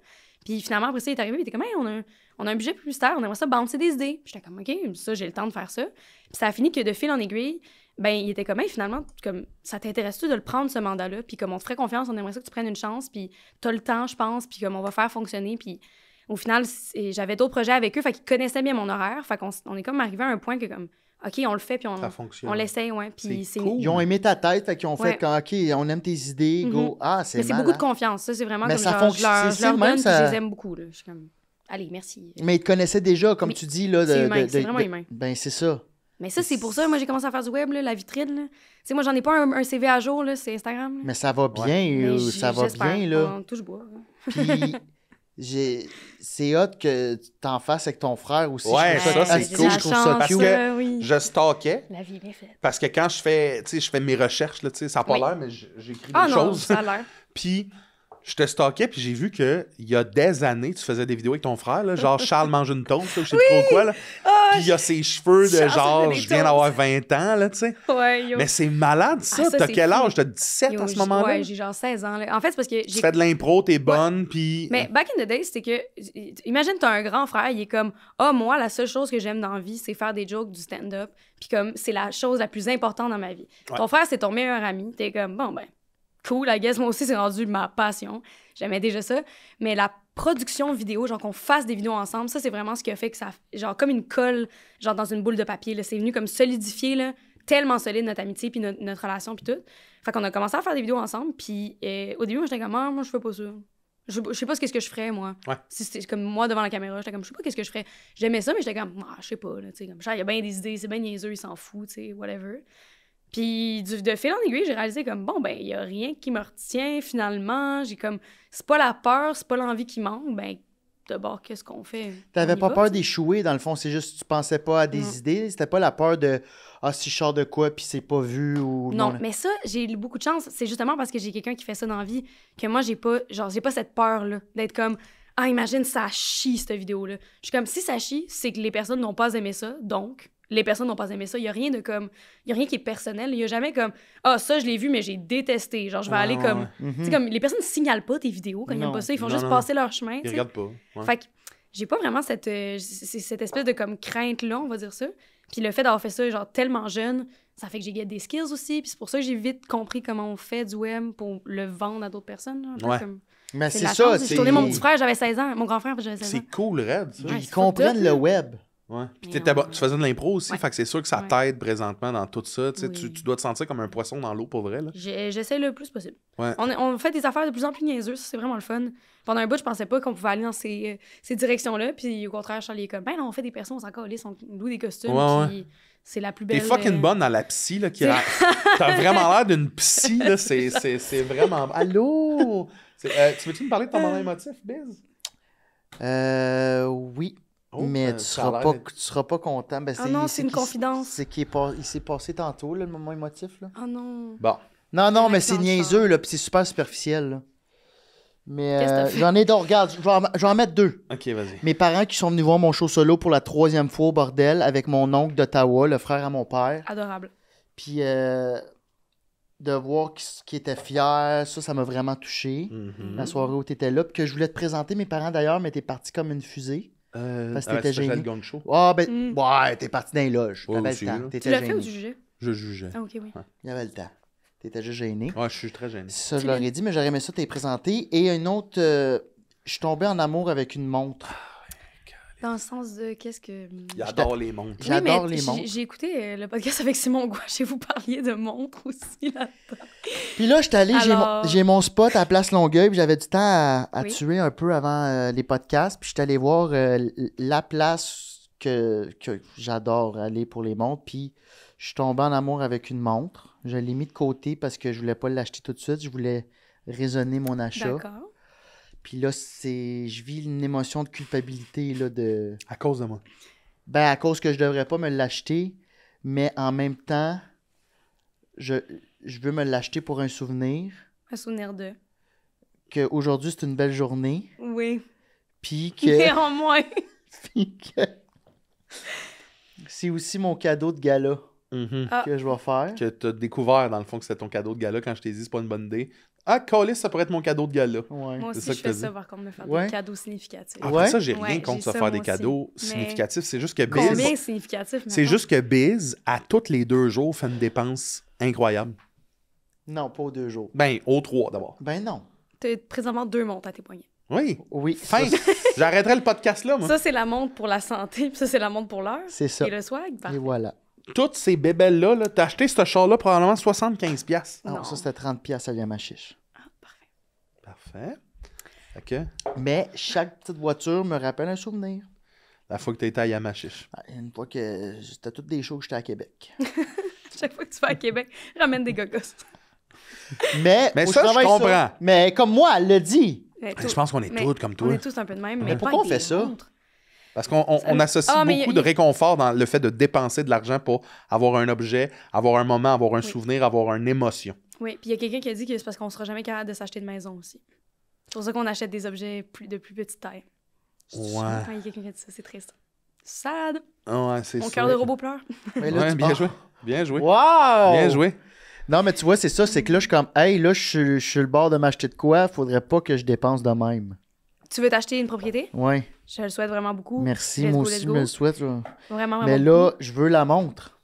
Puis finalement après ça il est arrivé, puis il était comme hey, on a un budget publicitaire, on aimerait ça bouncer des idées. Puis j'étais comme ok, ça j'ai le temps de faire ça. Puis ça a fini que de fil en aiguille, ben, il était comme, hey, finalement, comme, ça t'intéresse-tu de le prendre, ce mandat-là? Puis comme, on te ferait confiance, on aimerait ça que tu prennes une chance, puis t'as le temps, je pense, puis comme, on va faire fonctionner, puis au final, j'avais d'autres projets avec eux, fait qu'ils connaissaient bien mon horaire, fait qu'on est comme arrivé à un point que comme, OK, on le fait, puis Ça fonctionne. on l'essaye, ouais, puis C'est cool. Ils ont aimé ta tête, fait qu'ils ont fait comme, OK, on aime tes idées, go. Ah, c'est Mais c'est malade. beaucoup de confiance, ça, c'est vraiment Mais comme, ça genre, fonctionne, je leur même, donne, puis ça- je les aime beaucoup, là. Je suis comme, allez, merci. Mais ils te connaissaient déjà, comme Mais tu dis, là. c'est humain, c'est vraiment humain. Ben, c'est ça. Mais ça, c'est pour ça, moi, j'ai commencé à faire du web, là, la vitrine, là. Tu sais, moi, j'en ai pas un CV à jour, là, c'est Instagram, là. Mais ça va bien, Mais ça va j'espère. bien, là. On touche bois, là. Puis, c'est hot que tu t'en fasses avec ton frère aussi. Ouais, Je trouve ça, c'est asti, cool. je trouve Parce ça cute. que oui. je stalkais, La vie est bien faite. parce que quand je fais mes recherches, là, tu sais, ça n'a pas Oui. l'air, mais j'écris Ah des non, choses. ça a l'air. Puis je te stalkais, puis j'ai vu qu'il y a des années, tu faisais des vidéos avec ton frère, là, genre Charles mange une toast, là, je sais plus trop quoi. Là. Puis il y a ses cheveux de Charles genre, faisait des je viens toasts. d'avoir 20 ans, là, tu sais. Ouais, yo. Mais c'est malade, ça. Ah, ça, T'as c'est quel fou. âge? T'as 17 Yo, à ce moment-là? Ouais, j'ai genre 16 ans. Là. En fait, c'est parce que Tu j'ai. fais de l'impro, t'es bonne, puis... Mais back in the day, c'était que. Imagine, t'as un grand frère, il est comme, ah, moi, la seule chose que j'aime dans la vie, c'est faire des jokes, du stand-up. Puis comme, c'est la chose la plus importante dans ma vie. Ouais. Ton frère, c'est ton meilleur ami. T'es comme, bon, ben, cool, I guess. Moi aussi, c'est rendu ma passion. J'aimais déjà ça. Mais la production vidéo, genre qu'on fasse des vidéos ensemble, ça, c'est vraiment ce qui a fait que ça. Genre, comme une colle, genre dans une boule de papier, là. C'est venu comme solidifier, là, tellement solide notre amitié, puis notre relation, puis tout. Fait qu'on a commencé à faire des vidéos ensemble, puis au début, moi, j'étais comme, ah, moi, je fais pas ça. Je sais pas qu'est-ce que je ferais, moi. Ouais. Si c'était comme moi devant la caméra, j'étais comme, je sais pas qu'est-ce que je ferais. J'aimais ça, mais j'étais comme, ah, je sais pas, là, tu sais, comme, il y a bien des idées, c'est bien niaiseux, il s'en fout, tu sais, whatever. Puis de fil en aiguille, j'ai réalisé comme, bon, ben, il y a rien qui me retient, finalement. J'ai comme, c'est pas la peur, c'est pas l'envie qui manque, ben, d'abord, qu'est-ce qu'on fait? T'avais On y pas va, peur tu sais. d'échouer, dans le fond, c'est juste que tu pensais pas à des Non. idées. C'était pas la peur de ah, si je sors de quoi puis c'est pas vu ou Non, mais ça, j'ai eu beaucoup de chance. C'est justement parce que j'ai quelqu'un qui fait ça dans la vie que moi, j'ai pas cette peur-là d'être comme, ah, imagine, ça chie, cette vidéo-là. Je suis comme, si ça chie, c'est que les personnes n'ont pas aimé ça, donc les personnes n'ont pas aimé ça. Il y a rien de comme, il y a rien qui est personnel. Il y a jamais comme, ah, ça, je l'ai vu, mais j'ai détesté. Genre, je vais Ouais, aller comme, ouais. Mhm. tu sais, comme, les personnes signalent pas tes vidéos quand ils Non. aiment pas ça. Ils font Non, juste non. passer leur chemin, Ils tu sais. regardent pas. Ouais. Fait que j'ai pas vraiment cette espèce de comme crainte-là, on va dire ça. Puis le fait d'avoir fait ça, genre, tellement jeune, ça fait que j'ai gagné des skills aussi. Puis c'est pour ça que j'ai vite compris comment on fait du web pour le vendre à d'autres personnes. Là, un peu Ouais. comme... Mais C'est c'est la ça, chance. J'ai c'est. tourné mon petit frère, j'avais 16 ans. Mon grand frère, j'avais 16 ans. C'est cool, Red, ça. Ils Ouais, c'est comprennent fucked le up, là. web. Ouais. Puis Mais tu faisais de l'impro aussi, Ouais. fait que c'est sûr que ça Ouais. t'aide présentement dans tout ça. Tu sais, Oui. tu dois te sentir comme un poisson dans l'eau pour vrai. Là. J'essaie le plus possible. Ouais. On fait des affaires de plus en plus niaiseuses, c'est vraiment le fun. Pendant un bout, je pensais pas qu'on pouvait aller dans ces directions-là. Puis au contraire, Charlie est comme, ben non, on fait des personnes, on s'en calisse, on loue des costumes. Ouais, Puis c'est la plus belle. T'es fucking bonne dans la psy, là, T'as vraiment l'air d'une psy, là. C'est vraiment... Allô? Tu veux-tu me parler de ton moment émotif, Biz? Oui. Oh, mais tu ça a l'air tu seras pas content. Ben, Ah non, c'est une confidence. C'est il s'est passé tantôt, là, le moment émotif. Là. Oh non. Bon. Non, mais c'est Accent de niaiseux, là, puis c'est super superficiel. Là. Mais Qu'est-ce que t'as fait? j'en ai deux. Regarde, je vais en mettre deux. OK, vas-y. Mes parents qui sont venus voir mon show solo pour la 3e fois au bordel avec mon oncle d'Ottawa, le frère à mon père. Adorable. Puis de voir qu'ils étaient fiers, ça m'a vraiment touché. Mhm. La soirée où tu étais là. Puis que je voulais te présenter mes parents d'ailleurs, mais t'es parti comme une fusée. Parce que t'étais gêné. le gang show. Ah, ben, Mm. ouais, t'es parti dans les loges. Ouais, T'avais aussi, le temps. là. Tu T'étais l'as fait ou gêné. tu jugeais? Je jugeais. Ah, ok, oui. Il y avait le temps. T'étais juste gêné. Ouais, je suis très gêné. Ça, je C'est leur bien. ai dit, mais j'aurais aimé ça t'es présenté. Et une autre, je suis tombé en amour avec une montre. Dans le sens de qu'est-ce que. Il adore les montres. J'adore Oui, mais les montres. J'ai écouté le podcast avec Simon Gouache et vous parliez de montres aussi là-dedans. Puis là, je suis allé, Alors- j'ai mon spot à Place Longueuil, puis j'avais du temps à Oui. tuer un peu avant les podcasts. Puis je suis allé voir la place que j'adore aller pour les montres. Puis je suis tombé en amour avec une montre. Je l'ai mis de côté parce que je voulais pas l'acheter tout de suite. Je voulais raisonner mon achat. D'accord. Puis là, je vis une émotion de culpabilité là, de... À cause de moi. Ben, à cause que je devrais pas me l'acheter, mais en même temps, je veux me l'acheter pour un souvenir, Un souvenir de. qu'aujourd'hui, c'est une belle journée, Oui. puis que, Néanmoins. puis que c'est aussi mon cadeau de gala Mhm. Ah. que je vais faire. Que t'as découvert, dans le fond, que c'était ton cadeau de gala quand je t'ai dit c'est pas une bonne idée. Ah, Callis, ça pourrait être mon cadeau de gala. Ouais. Moi C'est aussi, ça je que fais t'as ça, dit. par contre, me faire Ouais. des cadeaux significatifs. Après Ouais. ça, j'ai rien Ouais, contre j'ai se ça, faire des moi cadeaux aussi. significatifs. C'est juste que Combien Biz... significatif, C'est mettons? juste que Biz, à tous les 2 jours, fait une dépense incroyable. Non, pas aux 2 jours. Ben, aux 3 d'abord. Ben non. T'as présentement 2 montres à tes poignets. Oui. Oui, Fin. J'arrêterai le podcast là, moi. Ça, c'est la montre pour la santé, puis ça, c'est la montre pour l'heure. c'est ça. Et le swag, Et parfait. voilà. Toutes ces bébelles-là, là, t'as acheté ce char-là probablement 75$. Non, Non. ça, c'était 30$ à Yamachiche. Ah, parfait. Parfait. Fait que, Mais chaque petite voiture me rappelle un souvenir. la fois que t'as été à Yamachiche. Une fois que c'était toutes des shows que j'étais à Québec. Chaque fois que tu vas à Québec, ramène des gogos. Mais Mais faut ça, que je travaille comprends. Mais comme moi, elle l'a dit. Je pense qu'on est Mais tous comme toi. On est tous un peu de même. Mais pas pourquoi avec on fait des ça? montres. Parce qu'on associe Ah, mais beaucoup y a- de réconfort dans le fait de dépenser de l'argent pour avoir un objet, avoir un moment, avoir un souvenir, avoir une émotion. Oui, puis il y a quelqu'un qui a dit que c'est parce qu'on sera jamais capable de s'acheter de maison aussi. C'est pour ça qu'on achète des objets de plus petite taille. Ouais. Quand il y a quelqu'un qui a dit ça, c'est triste. Sad. Ouais, c'est Mon ça. cœur de robot pleure. Mais là, Ouais, tu- bien Ah. joué. Bien joué. Wow! Bien joué. Non, mais tu vois, c'est ça. C'est que là, je suis comme, hey, là, je suis le bord de m'acheter de quoi. Faudrait pas que je dépense de même. Tu veux t'acheter une propriété? Ouais. Je le souhaite vraiment beaucoup. Merci. Let's Moi go, aussi, let's je go. me le souhaite. Là. Vraiment, Mais vraiment là, je veux la montre.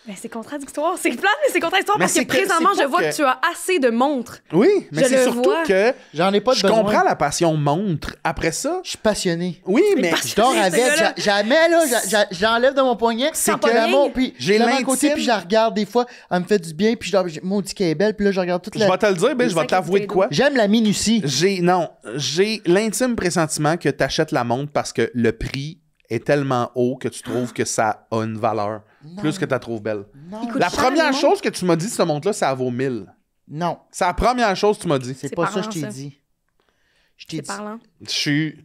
Mais c'est contradictoire. C'est plate, mais c'est contradictoire Mais parce que c'est que- présentement, c'est pas je vois que- que tu as assez de montres. Oui, mais Je c'est le surtout vois. que J'en ai pas de je besoin. comprends la passion montre. Après ça, Je suis passionné. oui, mais Je dors Ce avec. gars-là. Jamais, là, je l'enlève de mon poignet. C'est que que- la montre, puis J'ai je la mets à côté, l'intime. puis je la regarde des fois. Elle me fait du bien, puis je dors. Maudit qu'elle est belle, puis là, je regarde toute je la. vais te le dire, ben, je vais cinq t'avouer de petits quoi. J'aime la minutie. J'ai l'intime pressentiment que tu achètes la montre parce que le prix est tellement haut que tu trouves que ça a une valeur plus que tu la trouves belle. Non. Écoute, La cher, première les chose que tu m'as dit de cette montre-là, ça vaut 1000. Non, C'est la première chose que tu m'as dit. c'est C'est pas ça que parlant, je t'ai ça. dit. Je t'ai C'est dit. parlant. Je suis...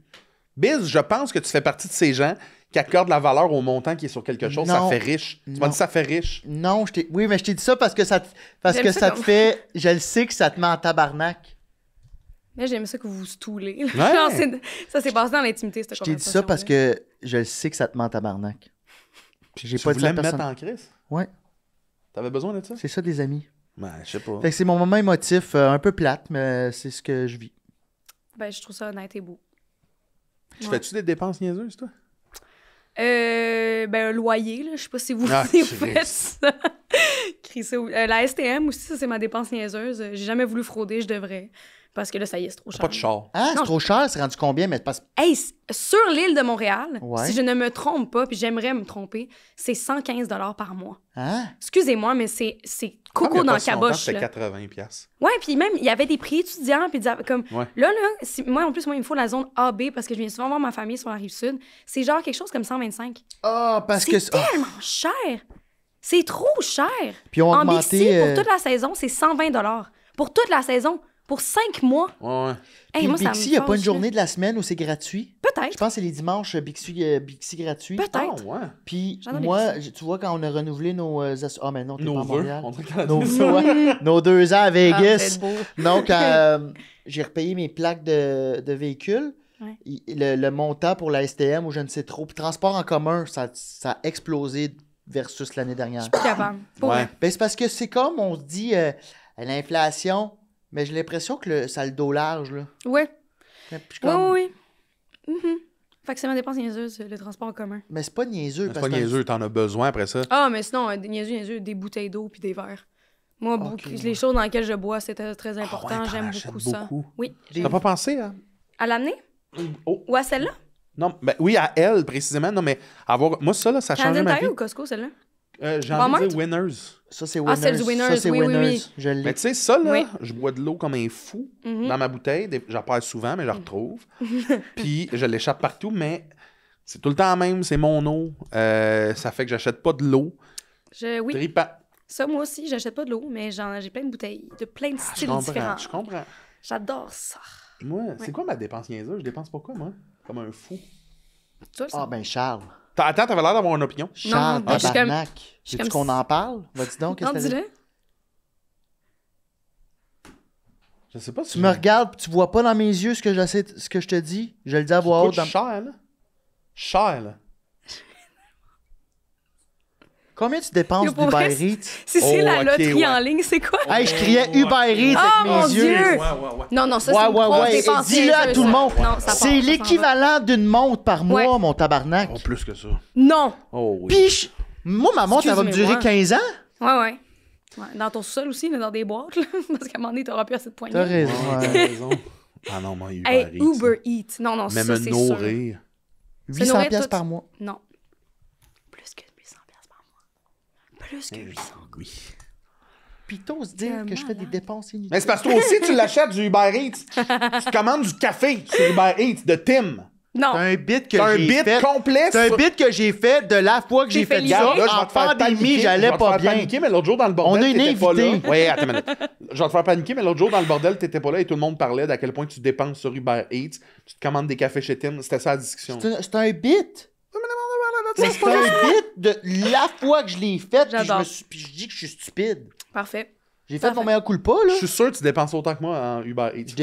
Biz, je pense que tu fais partie de ces gens qui accordent la valeur au montant qui est sur quelque chose. Ça Non. fait riche. Tu m'as Non. dit ça fait riche. Non, oui, mais je t'ai dit ça parce que ça J'aime te ça comme- fait. Je le sais que ça te met en tabarnak. Mais j'aime ça que vous vous stoulez. Ouais. Genre, ça s'est passé dans l'intimité, cette Je t'ai dit ça parce que je le sais que ça te met en tabarnak. J'ai Tu pas dit voulais ça à me mettre personne. en crise? Ouais, T'avais besoin de ça? c'est ça des amis. Ben, je sais pas. Fait que c'est mon moment émotif, un peu plate, mais c'est ce que je vis. Ben, je trouve ça honnête et beau. Tu Ouais. fais-tu des dépenses niaiseuses, toi? Ben, un loyer, là. Je sais pas si vous, Ah, si vous Christ. faites ça. Crisser la STM aussi, ça, c'est ma dépense niaiseuse. J'ai jamais voulu frauder, je devrais. Parce que là, ça y est, c'est trop cher. Pas de char. Ah, c'est Non. trop cher, c'est rendu combien? Mais parce Hey, sur l'île de Montréal, Ouais. si je ne me trompe pas, puis j'aimerais me tromper, c'est 115 $ par mois. Hein? Excusez-moi, mais c'est coco dans la caboche. C'était Là. 80 piastres. Ouais, puis même, il y avait des prix étudiants, puis comme... Ouais. Là, moi, en plus, moi, il me faut la zone AB, parce que je viens souvent voir ma famille sur la Rive-Sud. C'est genre quelque chose comme 125. Ah, parce que. C'est tellement cher! C'est trop cher! Puis ils ont En augmenté. Bixi, pour toute la saison, c'est 120 $. Pour toute la saison, pour 5 mois. Ouais, ouais. Hey, Puis moi, ça me Bixi, il n'y a pas une fâche, journée de la semaine où c'est gratuit. là. Je Peut-être. pense que c'est les dimanches Bixi gratuit. Peut-être. Ah, ouais. Puis J'adore les moi, Bixi. tu vois, quand on a renouvelé nos. Ah, mais non, t'es pas Nos à vœux. Montréal. On dirait qu'elle a Nos, dit ça. ouais, nos 2 ans à Ah, Vegas. vous êtes beau. Donc, j'ai repayé mes plaques de véhicule. Ouais. Le montant pour la STM ou je ne sais trop. Puis transport en commun, ça a explosé versus l'année dernière. Je suis plus capable. Pour Ouais. vrai. Ben, c'est parce que c'est comme on se dit l'inflation, mais j'ai l'impression que ça a le dos large. Là. Ouais. Puis je suis Oui, comme, oui, oui. Mhm. Fait que c'est ma dépense niaiseuse, le transport en commun. Mais c'est pas niaiseux. C'est parce pas que niaiseux, t'en as besoin après ça. Ah, mais sinon, des niaiseux, des bouteilles d'eau puis des verres. Moi, Ok, les choses dans lesquelles je bois, c'est très important. Ah ouais, t'en J'aime achètes beaucoup ça. beaucoup. Oui. T'as pas pensé à... À l'amener? Oh, Ou à celle-là? non, ben oui, à elle, précisément. Non, mais avoir... Moi, ça, là, ça a changé Canadian ma vie. Tire ou Costco, celle-là? J'ai envie de Walmart? dire Winners. Ça, c'est Ah, Winners. celle du Winners, Ça, c'est oui, oui, Winners. oui. Je l'ai. Mais tu sais, ça, là, Oui. je bois de l'eau comme un fou Mhm. dans ma bouteille. J'en perds souvent, mais je la retrouve. Puis je l'échappe partout, mais c'est tout le temps la même, c'est mon eau. Ça fait que j'achète pas de l'eau. Oui, Trippant. ça, moi aussi, j'achète pas de l'eau, mais j'ai plein de bouteilles, de plein de Je styles différents. je comprends. J'adore ça. Moi, c'est quoi ma dépense niaiseuse? Je dépense pas quoi, moi? Comme un fou. Toi, ça? Ah, ben Charles. Attends, t'avais l'air d'avoir une opinion. Charles, ben, je suis comme- tabarnak. je suis Veux-tu comme- qu'on en parle? Vas-y donc, qu'est-ce Non, que t'as dit? dis-le. Je sais pas si Tu me regardes puis tu vois pas dans mes yeux ce que je te dis? Je le dis à voix haute. cher, là. Cher, là. Combien tu dépenses Yo, pour d'Uber vrai, Eats? Si c'est Oh, la ok, loterie ouais. en ligne, c'est quoi? Hey, je criais Uber Eats Oh, avec mon mes yeux. Dieu! Ouais. Non, ça, Ouais, c'est une grosse ouais. dépense Dis-le à niaiseuse, tout le ça. monde. Non, ça part, C'est ça s'en l'équivalent d'une montre par mois, Ouais. mon tabarnak. Oh, plus que ça. va. Non! Oh oui. Puis, moi, ma montre, elle va me durer Excusez-moi. 15 ans. Ouais. Ouais, dans ton sous-sol aussi, là, dans des boîtes, là, parce qu'à un moment donné, t'auras plus assez de poignée. T'as raison. Ouais, ouais. t'as raison. Ah non, moi, Uber Hey, Eats. Uber Eats. Non, Mais ça, me c'est sûr. nourrir. 800 nourrir pièces tout- par mois. Non. Plus que 800 pièces par mois. Plus que 800. Oui. Puis t'oses dire que je fais des dépenses inutiles. Mais c'est parce que toi aussi, tu l'achètes du Uber Eats. Tu te commandes du café sur Uber Eats de Tim. Non. C'est un bit que T'as un j'ai bit fait. complet. C'est un sur- bit que j'ai fait de la fois que j'ai J'ai fait fait livrer. ça. Regarde, là, je vais En te faire pandémie, paniquer. j'allais Je vais te pas faire bien. paniquer, mais l'autre jour dans le bordel, On a une t'étais pas là. invitée. Oui, attends une minute. Je vais te faire paniquer, mais l'autre jour dans le bordel, t'étais pas là et tout le monde parlait d'à quel point tu dépenses sur Uber Eats. Tu te commandes des cafés chez Tim. C'était ça la discussion. C'est un bit. Mais c'est un bit de la fois que je l'ai fait, J'adore. puis je dis que je suis stupide. Parfait. J'ai fait Parfait. mon meilleur coup de pas, là. Je suis sûr que tu dépenses autant que moi en Uber Eats.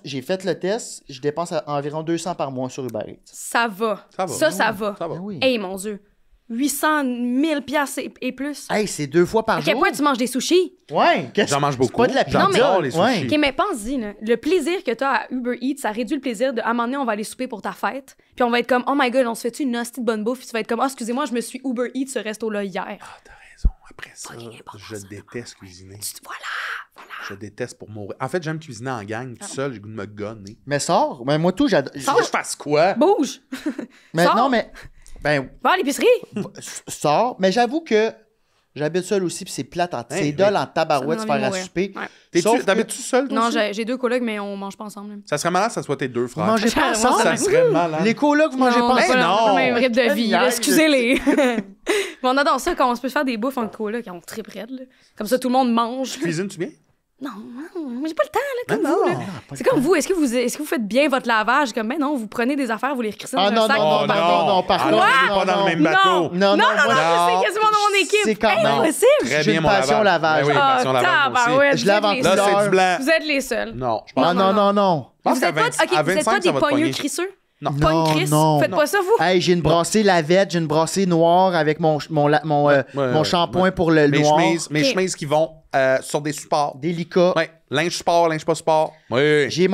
J'ai fait le test, je dépense environ 200 par mois sur Uber Eats. Ça va. Ça va. Ça va. Ça va. Ah oui. Hey, mon Dieu. 800 000 piastres et plus. Hey, c'est 2 fois par À quel jour. point tu manges des sushis? Ouais, J'en mange beaucoup. C'est pas de la J'adore pizza. les Ouais. sushis. OK, mais pense-y, là, le plaisir que t'as à Uber Eats, ça réduit le plaisir de, à un moment donné, on va aller souper pour ta fête, puis on va être comme, oh my god, on se fait-tu une hostie de bonne bouffe, puis tu vas être comme, oh, excusez-moi, je me suis Uber Eats ce resto-là hier. Ah, t'as raison. Après ça, Fucking important, je ça. déteste cuisiner. Voilà. Je déteste pour mourir. En fait, j'aime cuisiner en gang, tout seul, j'ai le goût de me gonner. Mais sors. Mais moi, tout, j'adore. Tu veux que je fasse quoi? Bouge! Mais Sors. non, mais. Ben, Va à l'épicerie! sors. Mais j'avoue que j'habite seul aussi, puis c'est plate. C'est Hey, dole en tabarouette Ça se me donne faire à envie de souper. mourir. Sauf que- T'habites-tu seul, toi Non, aussi? j'ai deux colocs, mais on mange pas ensemble. là. Ça serait malade que ça soit tes deux frères. Vous mangez pas Moi, ensemble? Ça serait malade. Les colocs, vous mangez Non, pas on a ensemble? pas non. le même rythme de vie, là, Niaise. excusez-les. Mais on adore ça quand on se peut faire des bouffes en coloc, quand on tripe raide, là. Comme ça, tout le monde mange. Cuisines-tu bien? Non, j'ai pas le temps, là, comme Non, vous, non. là. C'est comme vous, est-ce que vous faites bien votre lavage? Comme, ben non, vous prenez des affaires, vous les recrissez dans Ah un non, sac. non, vous non, partez. non, par Ah contre, non, on est pas dans le même bateau. Non, Non, moi, c'est quasiment dans mon équipe. C'est quand Hey, même- impossible. Très J'ai bien, une mon passion lavage. Ben oui, Ah, passion lavage, moi aussi. tabarouette, Je lave en vous êtes les Là, couleur. c'est du blanc. Vous êtes les seuls. Non, je pense Ah non, non, non. Je pense Vous qu'à êtes pas, 20 ok, à vous êtes 25, pas ça des va te pogneux pogner. crisseux? Non. Pas une crisse? non. Faites pas ça, vous? Hey, j'ai une brassée lavette, j'ai une brassée noire avec mon ouais, shampoing ouais. pour le Mes noir. chemises Ok. qui vont sur des supports. Délicat. Ouais, linge sport, linge pas sport. Oui. J'ai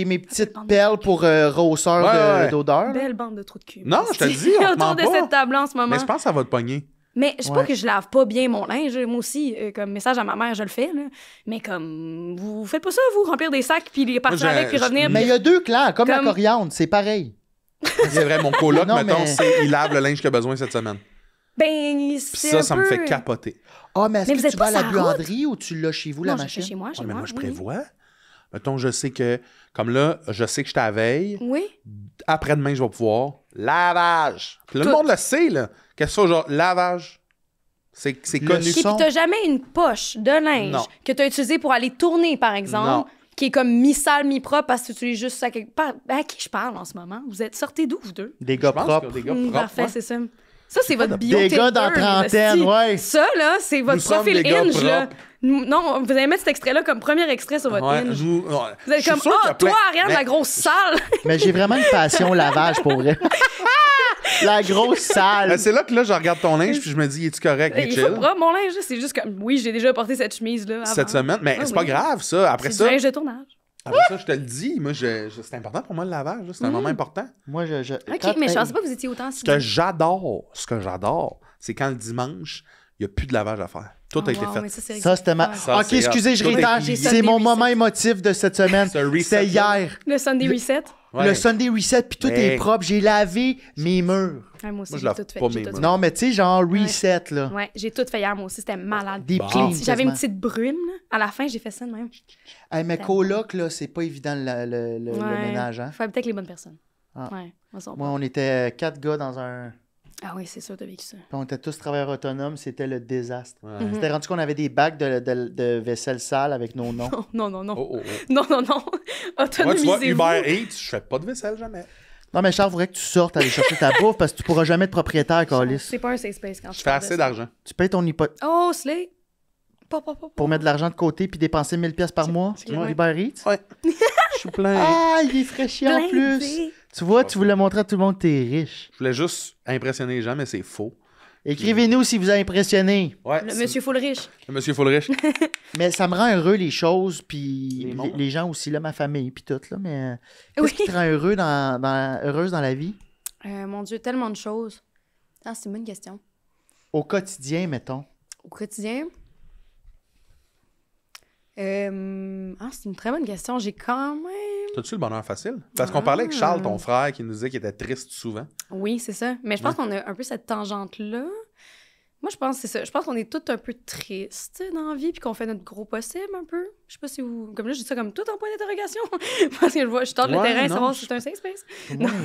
mes petites perles pour rosseur Ouais, ouais. d'odeur. là. Belle bande de trous de cul. Non, je te le dis, on te Autour ment de pas. cette table en ce moment. Mais je pense que ça va te pogner. Mais je sais Ouais. pas que je lave pas bien mon linge. Moi aussi, comme message à ma mère, je le fais. Là. Mais comme, vous faites pas ça, vous, remplir des sacs, puis les partir Moi, avec, puis revenir. Mais il y a deux clans, comme la Comme- coriandre, c'est pareil. C'est vrai, mon coloc, Non, mettons, mais- il lave le linge qu'il a besoin cette semaine. Ben, Puis c'est ça, un ça me peu- fait capoter. Ah, mais est-ce Mais que vous êtes tu vas à pas la sur la route? buanderie ou tu l'as chez vous, la Non, je le machine? fais chez moi. Ouais, Chez mais moi, moi, je oui. prévois. Mettons, je sais que, comme là, je sais que je t'aveille. Oui. Après-demain, je vais pouvoir. Lavage. Puis là, le Tout. monde le sait, là. Qu'est-ce que c'est, genre, lavage? C'est Le connu. son. Puis t'as jamais une poche de linge Non. que t'as utilisée pour aller tourner, par exemple, Non. qui est comme mi-sale, mi-propre parce que tu utilises juste ça quelque part. À qui je parle en ce moment? Vous êtes sortis d'où, vous deux? Des Je gars pense propres. qu'il y a des gars propres, Parfait, ouais. c'est ça. Ça, c'est votre bio Des gars dans Tinder, les trentaine, hosties. ouais. Ça, là, c'est votre Nous sommes profil des gars Hinge, là. propres. Non, vous allez mettre cet extrait-là comme premier extrait sur votre Ouais, Hinge. vous Vous êtes comme, ah, toi, Ariane, la grosse salle. Mais j'ai vraiment une passion lavage pour vrai. La grosse salle. C'est là que là, je regarde ton linge puis je me dis, es-tu correct? Il chill? faut propre, mon linge, là, c'est juste comme, oui, j'ai déjà porté cette chemise-là. Cette avant. semaine. Mais Ah c'est oui. pas grave, ça. Après C'est ça, du linge de tournage. je te le dis. Moi, c'est important pour moi, le lavage. là. C'est un moment important. Moi, je. OK, quand- mais je pensais pas que vous étiez autant Ce que j'adore, c'est quand le dimanche, il n'y a plus de lavage à faire. Tout a été fait. Ça, c'était ma. Ça, Ok, c'est excusez, hot. je Tout est réitère. easy. C'est mon Sunday moment reset. émotif de cette semaine. Ce reset, C'était là. hier. Le Sunday Reset. Ouais. Le Sunday Reset, puis tout Ouais. est propre. J'ai lavé mes murs. Ouais, moi aussi, Moi, je j'ai lave tout fait. pas j'ai mes tout murs. fait. Non, mais tu sais, genre reset, là. Ouais, j'ai tout fait hier, moi aussi, c'était malade. Des Bon. cleans, J'avais une quasiment. petite brume, là. À la fin, j'ai fait ça de même. Hey, mais coloc, là, c'est pas évident le Ouais. ménage, hein. Faut habiter avec les bonnes personnes. Ah. Ouais, on s'en Moi, on était 4 gars dans un. Ah oui, c'est sûr, t'as vécu ça. Puis on était tous travailleurs autonomes, c'était le désastre. Ouais. Mhm. C'était rendu qu'on avait des bacs de vaisselle sale avec nos noms. Non, non, non. Oh, oh, oh. Non, non, non. Moi, tu vois, Autonomisez-vous. Uber Eats, je fais pas de vaisselle jamais. Non, mais Charles, faudrait que tu sortes aller chercher ta bouffe parce que tu pourras jamais être propriétaire, Calis. C'est pas un safe space quand Je fais assez d'argent. Tu payes ton hypothèque Oh, Slay. Pas. pour mettre de l'argent de côté puis dépenser 1000 pièces par mois. c'est clair. Uber Eats. Ouais. Je suis plein. Ah, il est fraîchi en plus. Tu vois, tu voulais montrer à tout le monde que t'es riche. Je voulais juste impressionner les gens, mais c'est faux. Écrivez-nous si vous avez impressionné. Ouais, Le monsieur Fullrich. Le monsieur Fullrich. Mais ça me rend heureux, les choses, puis Les mondes. les gens aussi, là, ma famille, puis tout, là. Mais qu'est-ce Oui. qui te rend heureuse dans la vie? Mon Dieu, tellement de choses. Ah, c'est une bonne question. Au quotidien, mettons. Au quotidien? C'est une très bonne question. J'ai quand même... T'as-tu le bonheur facile? Parce qu'on parlait avec Charles, ton frère, qui nous disait qu'il était triste souvent. Oui, c'est ça. Mais je pense qu'on a un peu cette tangente-là. Moi, je pense que c'est ça. Je pense qu'on est tous un peu tristes tu sais, dans la vie, puis qu'on fait notre gros possible un peu. Je sais pas si vous... Comme là, je dis ça comme tout en point d'interrogation. Parce que je tente le Ouais, terrain, non, savoir si c'est un safe space.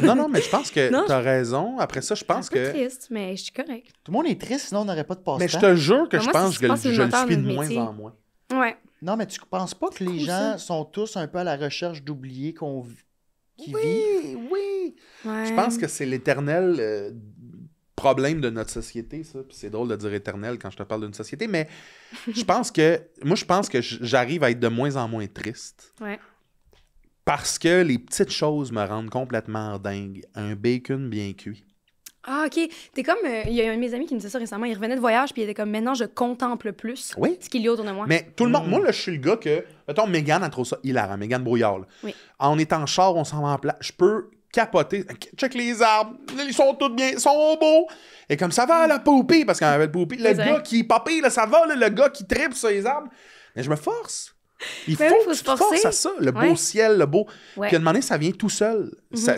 Non, mais je pense que Non, t'as raison. Après ça, je pense un peu que... triste, mais je suis correct. Tout le monde est triste, sinon on n'aurait pas de passe-temps. Mais je te jure que Ben, je moi, pense je que pense que c'est je le moteur suis de de moins métier. en moins. Ouais. Non, mais tu penses pas que les Cool, gens ça. sont tous un peu à la recherche d'oublier qu'ils vivent? Oui, oui. Ouais. Je pense que c'est l'éternel problème de notre société, ça. Puis c'est drôle de dire éternel quand je te parle d'une société, mais je pense que j'arrive à être de moins en moins triste. Ouais. Parce que les petites choses me rendent complètement dingue. Un bacon bien cuit. Ah, OK. T'es comme... Il y a un de mes amis qui me disait ça récemment. Il revenait de voyage, puis il était comme, maintenant, je contemple plus Oui. ce qu'il y a autour de moi. Mais tout le monde, moi, là, je suis le gars que, mettons, Mégane, elle trouve ça hilarant. Mégane Brouillard, là. Oui. En étant en char, on s'en va en place. Je peux capoter. Check les arbres. Ils sont tous bien. Ils sont beaux. Et comme ça va, la poupée, parce qu'on avait le poupée. Le C'est gars vrai. qui est papé, là, ça va, là, le gars qui tripe sur les arbres. Mais je me force. Il Ben faut oui, que se tu te forces forcer. à ça. Le beau Ouais. ciel, le beau. Ouais. Puis à un moment donné, ça vient tout seul. Mhm.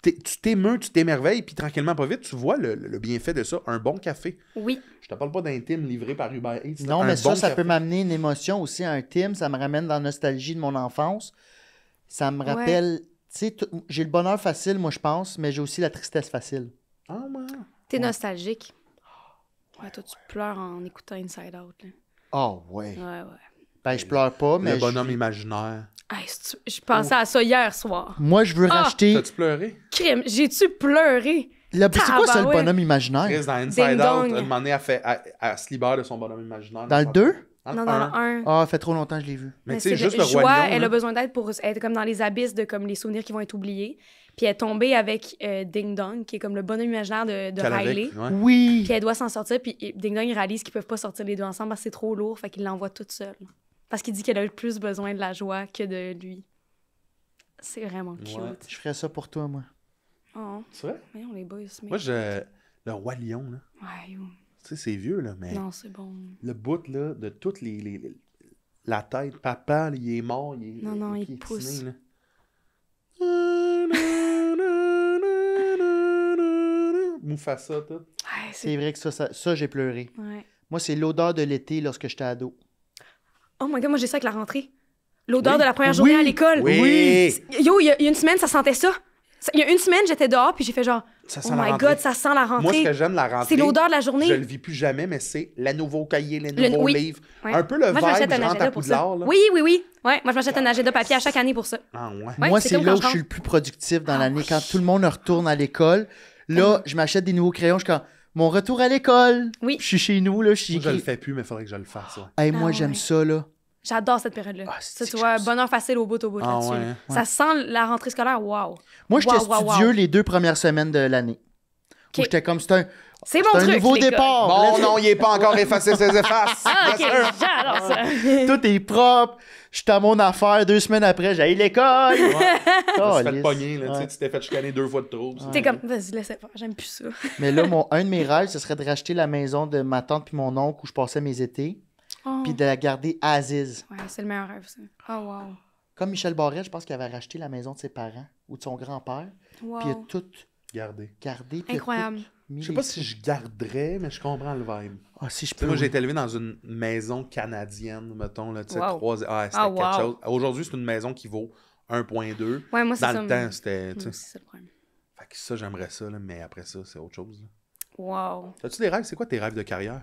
Tu t'émeus, tu t'émerveilles, puis tranquillement, pas vite, tu vois le bienfait de ça. Un bon café. Oui. Je te parle pas d'intime livré par Uber Eats. Non, un mais bon ça café. peut m'amener une émotion aussi, un Tim. Ça me ramène dans la nostalgie de mon enfance. Ça me rappelle... Tu sais, j'ai le bonheur facile, moi, je pense, mais j'ai aussi la tristesse facile. Ah, ouais. T'es nostalgique. Ouais, toi, tu pleures en écoutant Inside Out. Là. Oh, ouais. Ouais, ouais. Ben, je pleure pas, mais... Le bonhomme imaginaire. Hey, je pensais à ça hier soir. Moi, je veux Ah! racheter... T'as-tu pleuré? Crime, j'ai-tu pleuré? C'est quoi ça, le Tabarouette. bonhomme imaginaire? Chris, dans Ding Inside Out, dong. un moment donné, elle se libère de son bonhomme imaginaire. Dans le 2? Non, dans le 1. Ah, ça fait trop longtemps que je l'ai vu. Mais tu sais, juste le le roi joie, lion, elle là. a besoin d'aide pour être comme dans les abysses de comme les souvenirs qui vont être oubliés. Puis elle est tombée avec Ding Dong, qui est comme le bonhomme imaginaire de Qu'elle avait, Riley. ouais. Oui! Puis elle doit s'en sortir, puis Ding Dong, il réalise qu'ils peuvent pas sortir les deux ensemble parce que c'est trop lourd, fait qu'il l'envoie toute seule. Parce qu'il dit qu'elle a le plus besoin de la joie que de lui. C'est vraiment cute. Ouais. Je ferais ça pour toi, moi. Oh, C'est vrai? voyons les boys. Mais... Moi, le roi lion, là. Ouais, yo. Tu sais, c'est vieux, là, mais Non, c'est bon. le bout, là, de toutes la tête, papa, là, il est mort, il est... Non, il piétiné, pousse. là. Mufasa, tout. Ouais, C'est vrai que ça, j'ai pleuré. Ouais. Moi, c'est l'odeur de l'été lorsque j'étais ado. Oh my god, moi j'ai ça avec la rentrée. L'odeur Oui. de la première journée Oui. à l'école. Oui. Yo, il y a une semaine, ça sentait ça. Il y a une semaine, j'étais dehors, puis j'ai fait genre, Ça oh sent la my rentrée. god, ça sent la Moi, rentrée. ce que j'aime de la rentrée, C'est l'odeur de la je journée. le vis plus jamais, mais c'est les nouveaux cahiers, les nouveaux oui. livres. Ouais. Un peu le Moi, je m'achète vibe, un je rentre agenda à pour ça. Poudlard, là. Oui. Ouais, moi, je m'achète un agenda papier à chaque année pour ça. Ah ouais. Ouais, Moi, c'est c'est comme là quand où je je suis rentre. le plus productif dans l'année. Quand tout le monde retourne à l'école, là, je m'achète des nouveaux crayons. Je suis comme, mon retour à l'école. Oui. Je suis chez nous, là. Je suis Moi, je le fais plus, mais il faudrait que je le fasse. Ouais. Hey, moi, Ah j'aime ouais. ça, là. J'adore cette période-là. Ah, Ça, c'est tu que vois, j'aime ça. bonheur facile au bout Ah là-dessus. ouais. là. Ça sent la rentrée scolaire, wow. Moi, j'étais Wow, wow, wow. studieux les 2 premières semaines de l'année. Ok. Où j'étais comme, c'est C'est mon un truc, nouveau l'école. départ. Bon, Let's- non, il n'est pas encore effacé ses effaces. Ah, ok, Bien sûr. j'adore ça. Tout est propre. Je suis à mon affaire. 2 semaines après, j'ai l'école. Tu Oh, te fait lisse. pogner, là, tu sais, Ouais. tu t'es fait chicaner 2 fois de trop. ça. T'es comme, vas-y, laisse faire, j'aime plus ça. Mais là, un de mes rêves, ce serait de racheter la maison de ma tante puis mon oncle où je passais mes étés, Oh. puis de la garder à Aziz. Ouais, c'est le meilleur rêve, ça. Oh, wow. Comme Michel Barrette, je pense qu'il avait racheté la maison de ses parents ou de son grand-père, Wow. puis il a tout Regardez. gardé. Puis il a Incroyable. tout mis Je sais les pas sous. si je garderais, mais je comprends le vibe. Ah, si je Tu sais, peux. moi, j'ai oui. été élevé dans une maison canadienne, mettons, là, tu sais, Wow. 3... Ah, c'était Ah, quelque wow. chose. Aujourd'hui, c'est une maison qui vaut 1,2. Ouais, moi, c'est Dans ça. le temps, c'était... tu sais, C'est ça le problème. Fait que ça, j'aimerais ça, là, mais après ça, c'est autre chose. là. Wow. As-tu des rêves? C'est quoi tes rêves de carrière?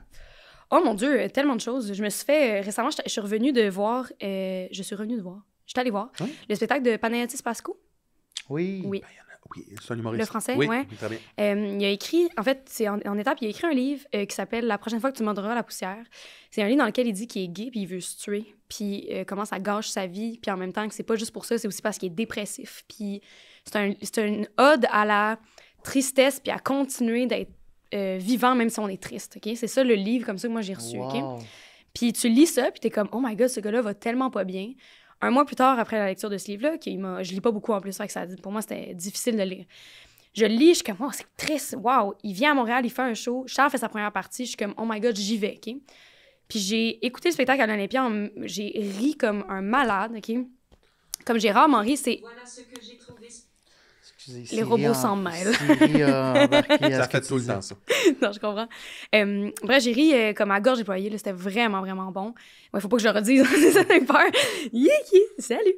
Oh mon Dieu, tellement de choses. Je me suis fait récemment, je suis revenue de voir. Je suis revenue de voir. J'étais allée voir Hein? le spectacle de Panayotis Pasco. Oui. Oui. Oui, c'est un humoriste. Le français, oui, ouais. très bien. Il a écrit, en fait, c'est en étape, il a écrit un livre qui s'appelle La prochaine fois que tu mordras la poussière. C'est un livre dans lequel il dit qu'il est gay puis il veut se tuer. Puis comment ça gâche sa vie. Puis en même temps que c'est pas juste pour ça, c'est aussi parce qu'il est dépressif. Puis c'est une ode à la tristesse puis à continuer d'être vivant même si on est triste, OK? C'est ça le livre comme ça que moi j'ai reçu, OK? Wow. Puis tu lis ça, puis t'es comme, oh my God, ce gars-là va tellement pas bien. Un mois plus tard, après la lecture de ce livre-là, je lis pas beaucoup en plus, fait que pour moi, c'était difficile de lire. Je le lis, je suis comme, oh, c'est triste, wow. Il vient à Montréal, il fait un show. Charles fait sa première partie, je suis comme, oh my God, j'y vais, OK? Puis j'ai écouté le spectacle à l'Olympia, j'ai ri comme un malade, OK? Comme j'ai rarement ri, c'est... Voilà ce que j'ai trouvé. Excusez, Les Siri robots en- s'en mêlent. Siri a embarqué à Ça ce que fait tu tout le disais. temps, ça. Non, je comprends. Bref, j'ai ri comme à gorge déployée. Là, c'était vraiment, vraiment bon. Il faut pas que je le redise. Ça fait peur. Salut!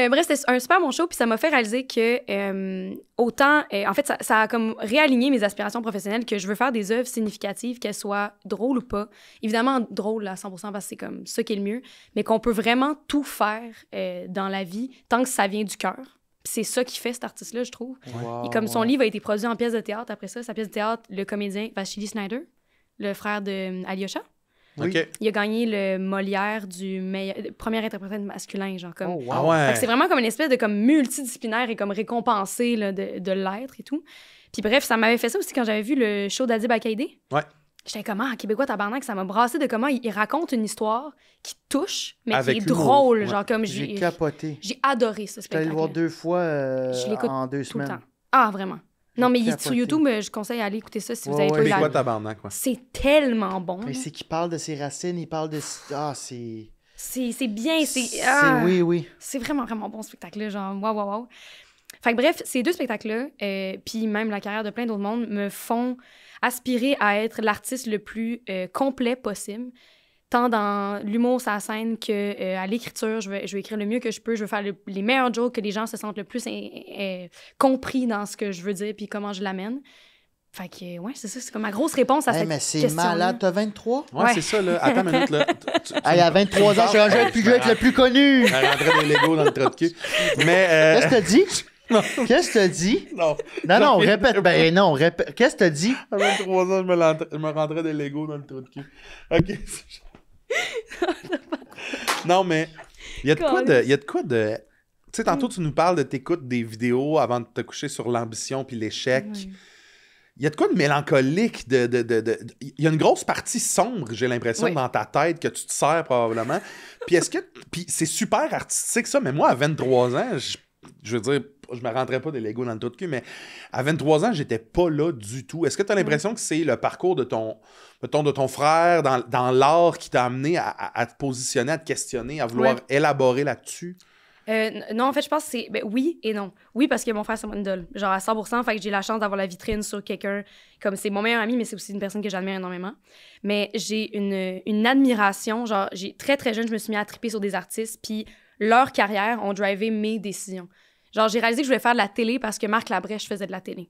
Bref, c'était un super bon show. Puis ça m'a fait réaliser que autant... en fait, ça a comme réaligné mes aspirations professionnelles que je veux faire des œuvres significatives, qu'elles soient drôles ou pas. Évidemment, drôles à 100% parce que c'est comme ça qui est le mieux. Mais qu'on peut vraiment tout faire dans la vie tant que ça vient du cœur. Puis c'est ça qui fait cet artiste-là, je trouve. Wow, Et comme son wow. livre a été produit en pièce de théâtre après ça, sa pièce de théâtre, le comédien Vasily Snyder, le frère de Alyosha, Oui. OK. il a gagné le Molière du premier interprète masculin, genre comme. Oh, wow. Ah ouais. Fait que c'est vraiment comme une espèce de comme multidisciplinaire et comme récompensé là, de l'être et tout. Puis bref, ça m'avait fait ça aussi quand j'avais vu le show d'Adib Akaïdé. Ouais. J'étais comme, ah, Québécois tabarnak, ça m'a brassé de comment il raconte une histoire qui touche, mais Avec qui est humour. drôle. Ouais. Genre comme J'ai capoté. j'ai adoré ce Je suis allé le voir spectacle. 2 fois Je l'écoute en 2 tout le semaines. temps. Ah, vraiment. Non, mais il est sur capoté. YouTube, je conseille d'aller écouter ça si vous Ouais, avez ouais. pas eu Québécois la... tabarnak, quoi. C'est tellement bon. Mais là. c'est qu'il parle de ses racines, il parle de... Ah, c'est... C'est bien, c'est... Ah, Oui, oui. c'est vraiment, vraiment bon, ce spectacle-là. Genre, waouh, waouh, waouh. Fait que bref, ces deux spectacles-là, puis même la carrière de plein d'autres mondes, me font aspirer à être l'artiste le plus complet possible. Tant dans l'humour sur la scène que à l'écriture, je vais écrire le mieux que je peux. Je veux faire les meilleurs jokes, que les gens se sentent le plus compris dans ce que je veux dire puis comment je l'amène. Fait que, ouais, c'est ça. C'est comme ma grosse réponse à Hey, cette mais c'est question-là. malade. T'as 23? Ouais, Ouais. c'est ça, là. Attends une minute, là. Hey, à 23 ans, je suis le plus connu. Elle rentrait des Legos dans le trou de cul. Mais... Qu'est-ce que t'as dit? Qu'est-ce que t'as dit? Non. Non, répète. Ben non, répète. Qu'est-ce que t'as dit? À 23 ans, je me rentrais des Legos dans le trou de cul. OK. Non, mais il y a de quoi de... Tu sais, tantôt, tu nous parles de t'écoutes des vidéos avant de te coucher sur l'ambition puis l'échec. Ouais. Il y a de quoi de mélancolique, il y a une grosse partie sombre, j'ai l'impression, Oui. dans ta tête que tu te sers probablement. Puis puis c'est super artistique ça, mais moi, à 23 ans, je veux dire, je me rentrais pas des Legos dans le trou de cul, mais à 23 ans, j'étais pas là du tout. Est-ce que tu as l'impression que c'est le parcours de ton frère dans l'art qui t'a amené à te positionner, à te questionner, à vouloir Ouais. élaborer là-dessus? Non, en fait, je pense que c'est... Ben, oui et non. Oui, parce que mon frère, c'est mon idole. Genre à 100%, fait que j'ai la chance d'avoir la vitrine sur quelqu'un. Comme c'est mon meilleur ami, mais c'est aussi une personne que j'admire énormément. Mais j'ai une admiration. Genre, très, très jeune, je me suis mis à triper sur des artistes, puis leur carrière ont drivé mes décisions. Genre, j'ai réalisé que je voulais faire de la télé parce que Marc Labrèche faisait de la télé.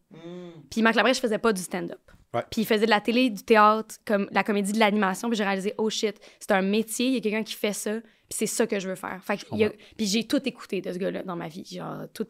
Puis Marc Labrèche faisait pas du stand-up. Ouais. Puis il faisait de la télé, du théâtre, comme la comédie, de l'animation. Puis j'ai réalisé, oh shit, c'est un métier, il y a quelqu'un qui fait ça. Puis c'est ça que je veux faire. Fait que puis j'ai tout écouté de ce gars-là dans ma vie. Genre, tout.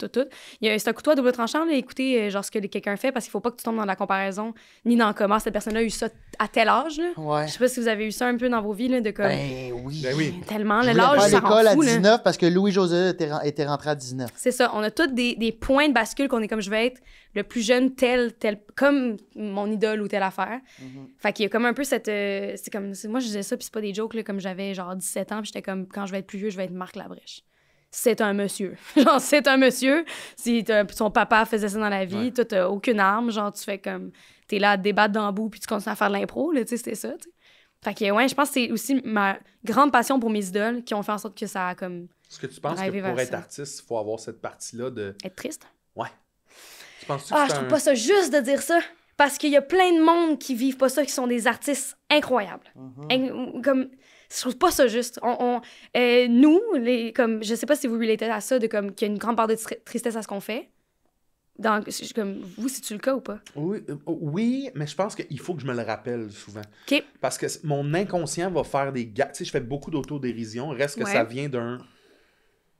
C'est un couteau à double tranchant, là, écouter genre ce que quelqu'un fait, parce qu'il faut pas que tu tombes dans la comparaison, ni dans comment cette personne-là a eu ça à tel âge. Là. Ouais. Je sais pas si vous avez eu ça un peu dans vos vies, là, de comme... Ben oui. Ben oui. Tellement, Je le voulais l'âge, faire ça rend l'école à fou, là. 19 parce que Louis-José était rentré à 19. C'est ça. On a tous des points de bascule qu'on est comme, je vais être le plus jeune tel, comme mon idole ou telle affaire. Fait qu'il y a comme un peu cette... moi, je disais ça, puis c'est pas des jokes, là, comme j'avais genre 17 ans, puis j'étais comme, quand je vais être plus vieux, je vais être Marc Labrèche. C'est un monsieur. Genre, c'est un monsieur. Si son papa faisait ça dans la vie, Ouais. toi, t'as aucune arme. Genre, tu fais comme... T'es là à te débattre dans le bout, puis tu continues à faire de l'impro, là, tu sais, c'était ça, tu sais. Fait que, ouais, je pense que c'est aussi ma grande passion pour mes idoles qui ont fait en sorte que ça a, comme, Est-ce que tu penses que Driver pour vers être ça. artiste, il faut avoir cette partie-là de... être triste. Ouais. Tu penses-tu que Ah, c'est je trouve un- pas ça juste de dire ça. Parce qu'il y a plein de monde qui vivent pas ça, qui sont des artistes incroyables. Comme, je trouve pas ça juste. Nous, comme, je sais pas si vous relatez à ça, de comme qu'il y a une grande part de tristesse à ce qu'on fait. Comme, vous, c'est-tu le cas ou pas? Oui, mais je pense qu'il faut que je me le rappelle souvent. OK. Parce que mon inconscient va faire des gags. Tu sais, je fais beaucoup d'autodérision. Reste que Ouais. ça vient d'un...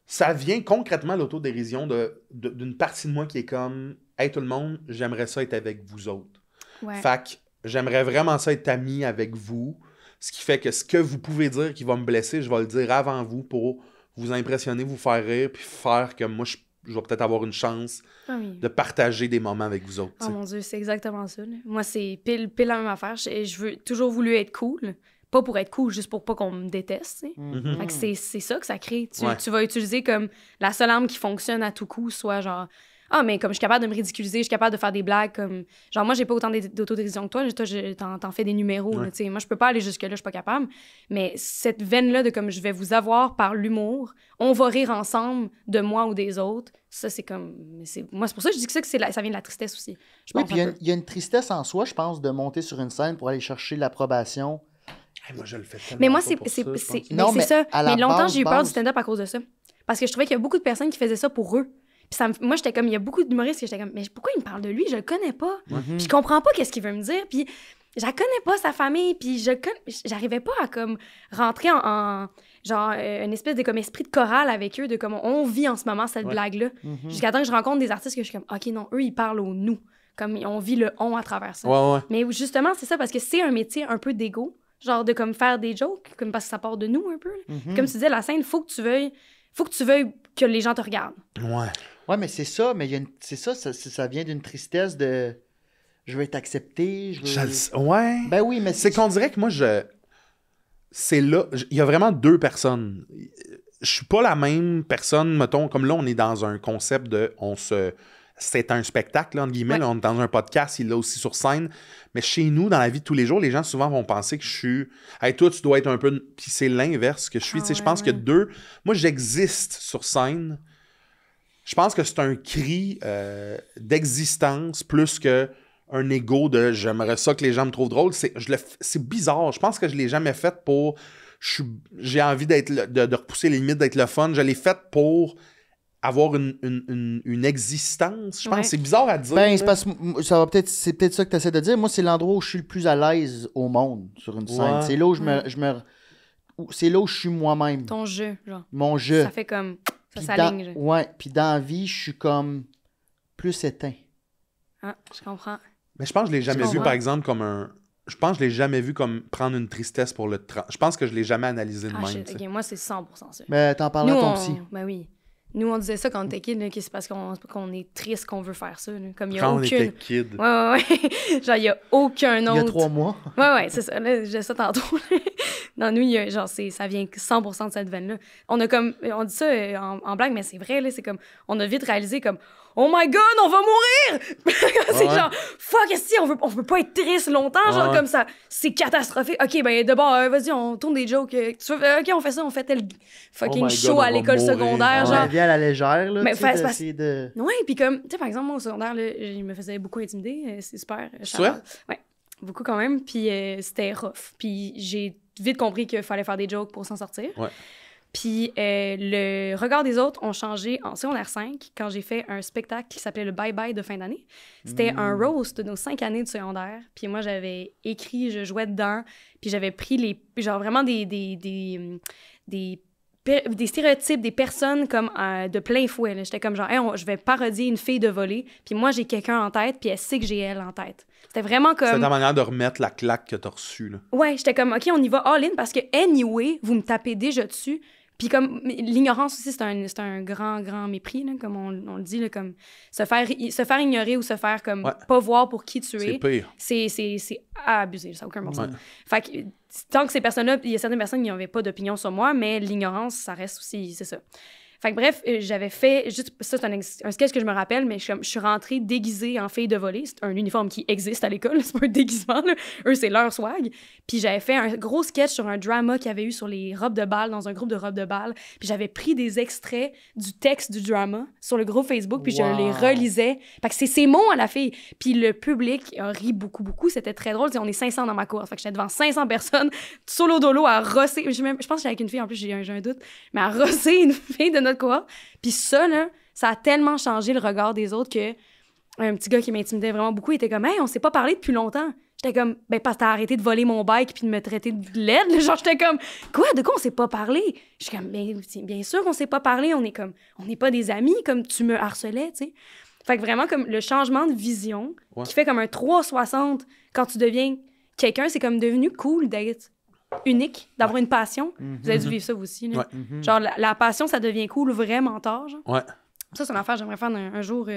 Ça vient concrètement, l'autodérision, d'une partie de moi qui est comme « Hey, tout le monde, j'aimerais ça être avec vous autres. Ouais. Fait que j'aimerais vraiment ça être ami avec vous. Ce qui fait que ce que vous pouvez dire qui va me blesser, je vais le dire avant vous pour vous impressionner, vous faire rire, puis faire que moi, je je vais peut-être avoir une chance Ah oui. de partager des moments avec vous autres. Oh t'sais. mon Dieu, c'est exactement ça. Là. Moi, c'est pile la même affaire. Je veux toujours voulu être cool. Pas pour être cool, juste pour pas qu'on me déteste. Tu sais. Mhm. Fait que c'est ça que ça crée. Ouais. Tu vas utiliser comme la seule arme qui fonctionne à tout coup, soit genre ah, mais comme je suis capable de me ridiculiser, je suis capable de faire des blagues comme genre moi j'ai pas autant d'autodérision que toi, t'en fais des numéros. Ouais. Là, tu sais. Moi je peux pas aller jusque là, je suis pas capable. Mais cette veine là de comme je vais vous avoir par l'humour, on va rire ensemble de moi ou des autres. Ça c'est comme moi c'est pour ça que je dis que ça vient de la tristesse aussi. Je Oui, pense puis un peu. il y a une tristesse en soi, je pense, de monter sur une scène pour aller chercher l'approbation. Hey, moi, je le fais tellement Mais moi, pas pour ça, je pense. Non, mais ça. à la Mais longtemps, base, j'ai eu peur base. du stand-up à cause de ça. Parce que je trouvais qu'il y a beaucoup de personnes qui faisaient ça pour eux. Puis moi, j'étais comme, il y a beaucoup d'humoristes que j'étais comme, mais pourquoi il me parle de lui? Je le connais pas. Puis je comprends pas qu'est-ce qu'il veut me dire. Puis je la connais pas, sa famille. Puis j'arrivais pas à comme rentrer en genre une espèce de comme esprit de chorale avec eux, de comme on vit en ce moment cette Ouais. blague-là. Jusqu'à temps que je rencontre des artistes que je suis comme, OK, non, eux, ils parlent au nous. Comme on vit le on à travers ça. Ouais, ouais. Mais justement, c'est ça, parce que c'est un métier un peu d'égo, genre de comme faire des jokes, comme parce que ça part de nous un peu. Là. Comme tu disais, la scène, faut que tu veuilles que les gens te regardent. Ouais. Ouais, mais c'est ça, mais c'est ça vient d'une tristesse de je veux être accepté, je veux... Ouais. Ben oui, mais C'est qu'on dirait que moi, c'est là. Il y a vraiment deux personnes. Je suis pas la même personne, mettons, comme là, on est dans un concept de. C'est un spectacle, là, entre guillemets. Ouais. Là, on est dans un podcast, il est là aussi sur scène. Mais chez nous, dans la vie de tous les jours, les gens souvent vont penser que je suis. Hey, toi, tu dois être un peu. Puis c'est l'inverse que je suis. Ah Tu sais, je ouais, pense que ouais. deux. Moi, j'existe sur scène. Je pense que c'est un cri d'existence plus que un ego de j'aimerais ça que les gens me trouvent drôle. C'est bizarre. Je pense que je l'ai jamais fait pour. J'ai envie de repousser les limites, d'être le fun. Je l'ai fait pour avoir une existence. Je pense Ouais. que c'est bizarre à dire. Ben, c'est là. parce que c'est peut-être ça que tu essaies de dire. Moi, c'est l'endroit où je suis le plus à l'aise au monde sur une scène. Ouais. C'est là où c'est là où je suis moi-même. Ton jeu, genre. Mon jeu. Ça fait comme. Ça Puis s'aligne. genre. Ouais, puis dans la vie, je suis comme plus éteint. Ah, je comprends. Mais je pense que je l'ai jamais Je vu, comprends. par exemple, comme un. Je pense que je l'ai jamais vu comme prendre une tristesse pour le. Je pense que je l'ai jamais analysé de Ah, même. shit, tu sais. ok, moi, c'est 100% ça. Mais t'en parles à ton psy. Ben oui. Nous, on disait ça quand on était kid, là, que c'est parce qu'on est triste qu'on veut faire ça. Là. Comme il y a Quand on aucune. était kid. Ouais. Genre, il y a aucun Il y a autre. 3 mois. Ouais, c'est ça. Là, j'ai ça tantôt. Non, nous, il y a, genre, ça vient 100% de cette veine-là. On dit ça en blague, mais c'est vrai, là. C'est comme, on a vite réalisé comme, oh my god, on va mourir! C'est Ouais. genre, fuck, si, on veut pas être triste longtemps, genre, Ouais. comme ça. C'est catastrophique. OK, ben, d'abord, vas-y, on tourne des jokes. OK, on fait ça, on fait tel fucking Oh my show God, on à va l'école mourir. secondaire, On genre. vient à la légère, là. Mais tu sais, c'est d'essayer de... Ouais, puis comme, tu sais, par exemple, moi, au secondaire, là, je me faisais beaucoup intimider. C'est super. C'est vrai? Ouais, beaucoup quand même. Puis c'était rough. Puis j'ai vite compris qu'il fallait faire des jokes pour s'en sortir. Ouais. Puis le regard des autres ont changé en secondaire 5 quand j'ai fait un spectacle qui s'appelait le Bye Bye de fin d'année. C'était un roast de nos 5 années de secondaire. Puis moi, j'avais écrit, je jouais dedans. Puis j'avais pris genre vraiment des stéréotypes des personnes comme de plein fouet. Là. J'étais comme genre, hey, je vais parodier une fille de volée, puis moi, j'ai quelqu'un en tête, puis elle sait que j'ai elle en tête. C'était vraiment C'est comme... ta manière de remettre la claque que t'as reçue. Là. Ouais, j'étais comme, OK, on y va all-in, parce que anyway, vous me tapez déjà dessus. Puis comme l'ignorance aussi, c'est un grand mépris, là, comme on le dit, là, comme se faire ignorer ou se faire comme Ouais. pas voir pour qui tu C'est es. pire. C'est abusé, ça n'a aucun bon sens. Ouais. Fait que tant que ces personnes-là, il y a certaines personnes qui n'avaient pas d'opinion sur moi, mais l'ignorance, ça reste aussi, c'est ça. Fait que bref, j'avais fait, juste, ça c'est un sketch que je me rappelle, mais je suis rentrée déguisée en fille de volée. C'est un uniforme qui existe à l'école, c'est pas un déguisement, là. Eux, c'est leur swag. Puis j'avais fait un gros sketch sur un drama qu'il y avait eu sur les robes de bal, dans un groupe de robes de bal. Puis j'avais pris des extraits du texte du drama sur le groupe Facebook, puis je Wow. les relisais. Fait que c'est ses mots à la fille. Puis le public a ri beaucoup. C'était très drôle. T'sais, on est 500 dans ma cour. Fait que j'étais devant 500 personnes, solo dolo, à rosser. Je pense que j'étais avec une fille, en plus, j'ai un doute, mais à rosser une fille de notre cohorte. Puis ça, là, ça a tellement changé le regard des autres que un petit gars qui m'intimidait vraiment beaucoup, il était comme « Hey, on s'est pas parlé depuis longtemps. » J'étais comme « Ben, parce que t'as arrêté de voler mon bike puis de me traiter de laide. » Genre, j'étais comme « Quoi? De quoi on s'est pas parlé? » Je suis comme « Ben, bien sûr qu'on s'est pas parlé. On n'est pas des amis comme tu me harcelais, tu sais. » Fait que vraiment, comme le changement de vision Ouais. qui fait comme un 360 quand tu deviens quelqu'un, c'est comme devenu cool d'être unique, d'avoir une passion. Vous avez dû vivre ça vous aussi, là. Ouais. Genre, la passion, ça devient cool vraiment tard, genre. Ouais. Ça, c'est une affaire, j'aimerais faire un jour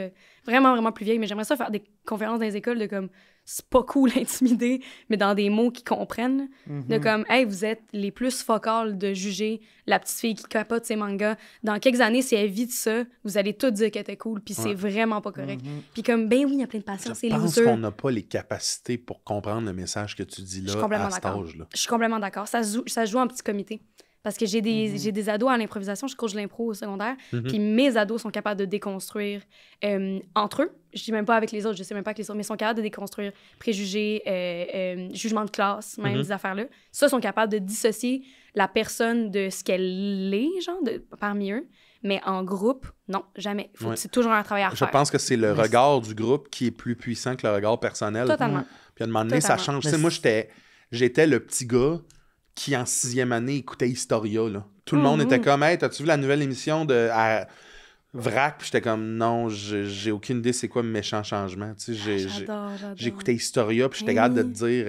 vraiment, vraiment plus vieille, mais j'aimerais ça faire des conférences dans les écoles de comme, c'est pas cool intimider, mais dans des mots qu'ils comprennent. De comme, hey, vous êtes les plus focales de juger la petite fille qui capote ses mangas. Dans quelques années, si elle vit de ça, vous allez tout dire qu'elle était cool, puis c'est vraiment pas correct. Puis comme, ben oui, il y a plein de patients, c'est Je pense loser. qu'on n'a pas les capacités pour comprendre le message que tu dis Je suis là complètement à cet d'accord. âge-là. Je suis complètement d'accord. Ça se joue en petit comité. Parce que j'ai des ados à l'improvisation, je coach de l'impro au secondaire, puis mes ados sont capables de déconstruire entre eux. Je dis même pas avec les autres, je sais même pas avec les autres, mais ils sont capables de déconstruire préjugés, jugement de classe, même des affaires-là. Ça, sont capables de dissocier la personne de ce qu'elle est, genre, parmi eux. Mais en groupe, non, jamais. C'est toujours un travail à Je faire. pense que c'est le regard du groupe qui est plus puissant que le regard personnel. Totalement. Puis à un moment donné, ça change. Tu sais, moi, j'étais le petit gars qui, en 6e année, écoutait Historia. Là. Tout le monde était comme « Hey, t'as-tu vu la nouvelle émission de Vrac? » Puis j'étais comme « Non, j'ai aucune idée c'est quoi Méchant Changement. » Tu sais, J'adore. j'écoutais Historia, puis j'étais capable de te dire...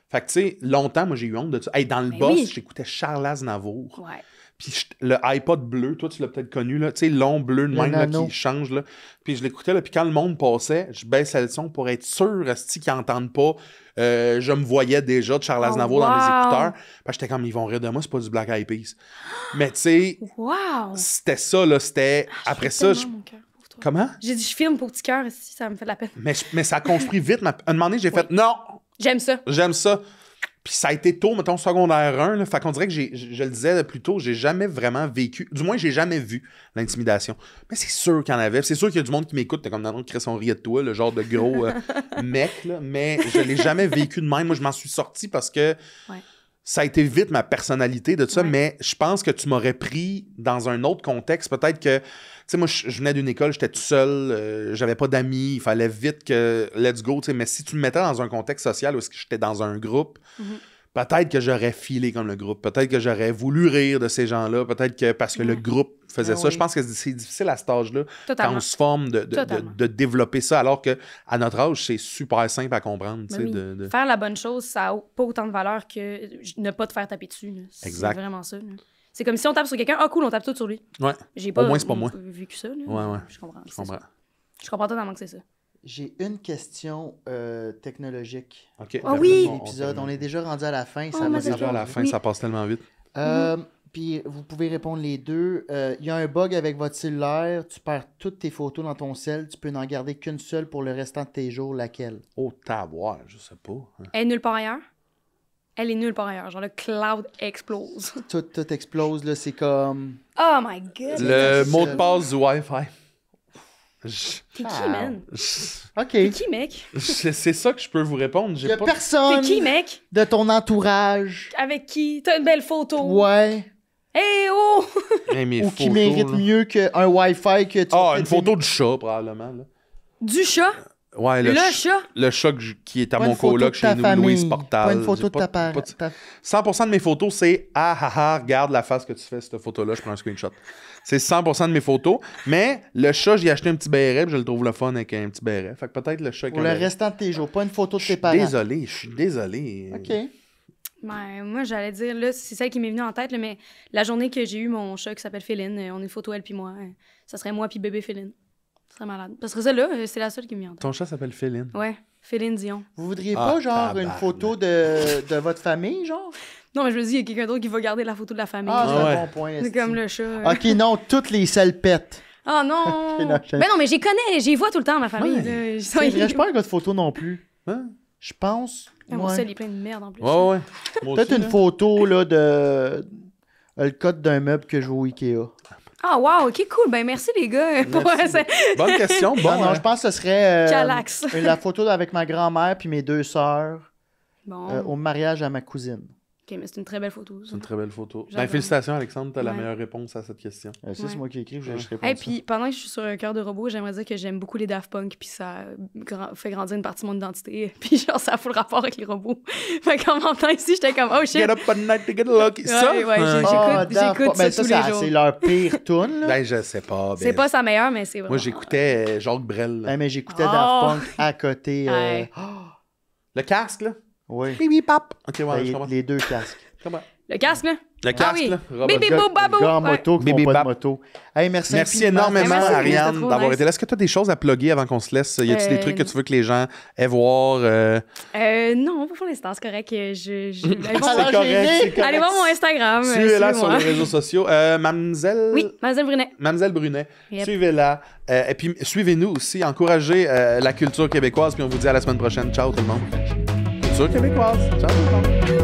Fait que, tu sais, longtemps, moi, j'ai eu honte de ça. Hey, dans le boss, j'écoutais Charles Aznavour. Ouais. Puis le iPod bleu, toi, tu l'as peut-être connu, là, tu sais, long bleu de même là, qui change. Là. Puis je l'écoutais, là, puis quand le monde passait, je baissais le son pour être sûr qu'ils n'entendent pas. Je me voyais déjà de Charles Aznavour dans mes écouteurs. Puis j'étais comme, ils vont rire de moi, c'est pas du Black Eyed Peas. Mais tu sais, c'était ça, là, c'était... Après ça, mon cœur pour toi. Comment? J'ai dit, je filme pour petit cœur, si ça me fait de la peine. Mais ça a construit vite. À un moment donné, j'ai fait, non! J'aime ça. J'aime ça. Puis ça a été tôt, mettons, secondaire 1. Là. Fait qu'on dirait que je le disais plus tôt, j'ai jamais vraiment vécu, du moins, j'ai jamais vu l'intimidation. Mais c'est sûr qu'il y en avait. C'est sûr qu'il y a du monde qui m'écoute. T'es comme, non, Chris, on riait de toi, le genre de gros mec. Là. Mais je l'ai jamais vécu de même. Moi, je m'en suis sorti parce que ça a été vite ma personnalité de ça. Mais je pense que tu m'aurais pris dans un autre contexte. Peut-être que, tu sais, moi, je venais d'une école, j'étais tout seul, j'avais pas d'amis, il fallait vite que let's go, tu sais. Mais si tu me mettais dans un contexte social où est-ce que j'étais dans un groupe, peut-être que j'aurais filé comme le groupe, peut-être que j'aurais voulu rire de ces gens-là, peut-être que parce que le groupe faisait ça. Je pense que c'est difficile à cet âge-là, quand on se forme, de développer ça, alors qu'à notre âge, c'est super simple à comprendre. Faire la bonne chose, ça n'a pas autant de valeur que ne pas te faire taper dessus. C'est vraiment ça. Là. C'est comme si on tape sur quelqu'un, ah cool, on tape tout sur lui. Ouais. Au moins, c'est pas moi. Vécu ça. Là. Ouais. Je comprends. Je comprends totalement que c'est ça. J'ai une question technologique. OK. Ah oui! L'épisode, on est déjà rendu à la fin. Oh, mais c'est déjà à la fin, ça passe tellement vite. Puis vous pouvez répondre les deux. Il y a un bug avec votre cellulaire. Tu perds toutes tes photos dans ton cell. Tu peux n'en garder qu'une seule pour le restant de tes jours. Laquelle? Oh, taboire, je sais pas. Elle est nulle part ailleurs? Elle est nulle part ailleurs. Genre, le cloud explose. Tout explose, là. C'est comme... Oh my God! Le mot de passe du Wi-Fi. T'es qui, man? OK. T'es qui, mec? C'est ça que je peux vous répondre. Il y a personne T'es qui, mec? de ton entourage. Avec qui? T'as une belle photo. Ouais. Hey, oh! Ou qui mérite mieux qu'un Wi-Fi que tu... une photo du chat, probablement. Là. Du chat? Ouais, le chat? Le chat qui est à Pas mon une photo coloc de chez ta nous, famille. Louise Portal. Pas une photo de ta part. 100% de mes photos, c'est regarde la face que tu fais, cette photo-là, je prends un screenshot. C'est 100% de mes photos. Mais le chat, j'ai acheté un petit béret, puis je le trouve le fun avec un petit béret. Fait que peut-être le chat... Pour le restant de tes jours, pas une photo de tes parents. Je suis désolé. OK. Ben, moi, j'allais dire, là, c'est celle qui m'est venue en tête, là, mais la journée que j'ai eu mon chat qui s'appelle Féline, on est une photo, elle puis moi, ça serait moi puis bébé Féline. Ça serait malade. Parce que celle-là, c'est la seule qui m'est venue en tête. Ton chat s'appelle Féline? Ouais, Féline Dion. Vous voudriez pas, genre, une photo de votre famille, genre? Non, mais je me dis, il y a quelqu'un d'autre qui va garder la photo de la famille. Ah, c'est ouais. un bon point. C'est comme le chat. OK, non, toutes les salpettes. Oh non! Non, Ben non, mais j'y connais, j'y vois tout le temps, ma famille. Ouais. C'est vrai, je pas un gars de photo non plus. Hein? Je pense. Mon seul, il est plein de merde en plus. Ouais. Peut-être une photo là, de le code d'un meuble que je joue au Ikea. Ah, wow, ok, cool. Ben merci, les gars. Bonne question. Bon, non, je pense que ce serait Calax. la photo avec ma grand-mère puis mes deux sœurs Bon. au mariage à ma cousine. Ok, mais c'est une très belle photo. Ça. C'est une très belle photo. J'adore. Ben, félicitations, Alexandre. Tu as la Ouais. meilleure réponse à cette question. Ça, c'est Ouais. moi qui ai écrit, je réponds Et ça. puis, pendant que je suis sur un cœur de robot, j'aimerais dire que j'aime beaucoup les Daft Punk, puis ça fait grandir une partie de mon identité. Puis, genre, ça a full rapport avec les robots. Fait qu'en m'entendant ici, j'étais comme, oh shit. Get up at night to get lucky. Ça? Ouais, j'écoute Ben, ça tous les jours. c'est leur pire tune. Là. Ben, je sais pas. C'est pas sa meilleure, mais c'est vraiment... Moi, j'écoutais Jacques Brel. là. Ben, mais j'écoutais Oh. Daft Punk à côté. Ouais. Le casque, là? Oui. Oui, pap. Ok, ouais, Ben, je comprends. les deux casques. Comment? Le casque, là. Le casque, Ah oui. là. Robot. Bibi Gars, Boubabou. gars en Ouais. moto qui Bibi font pas bap. de moto. Hey, merci Merci infiniment. énormément, Merci, Ariane, c'était trop d'avoir nice. été là. Est-ce que tu as des choses à plugger avant qu'on se laisse? Y a-t-il des trucs que tu veux que les gens aient voir? Non, pas pour l'instant, c'est correct. Allez C'est voir, correct, c'est correct. allez voir mon Instagram. Suivez-la sur suivez-moi. les réseaux sociaux. Mademoiselle... Oui, Mademoiselle Brunet. Mademoiselle Brunet. Yep. Suivez-la. Et puis, suivez-nous aussi. Encouragez la culture québécoise. Puis on vous dit à la semaine prochaine. Ciao tout le monde. Culture québécoise. Ciao tout le monde.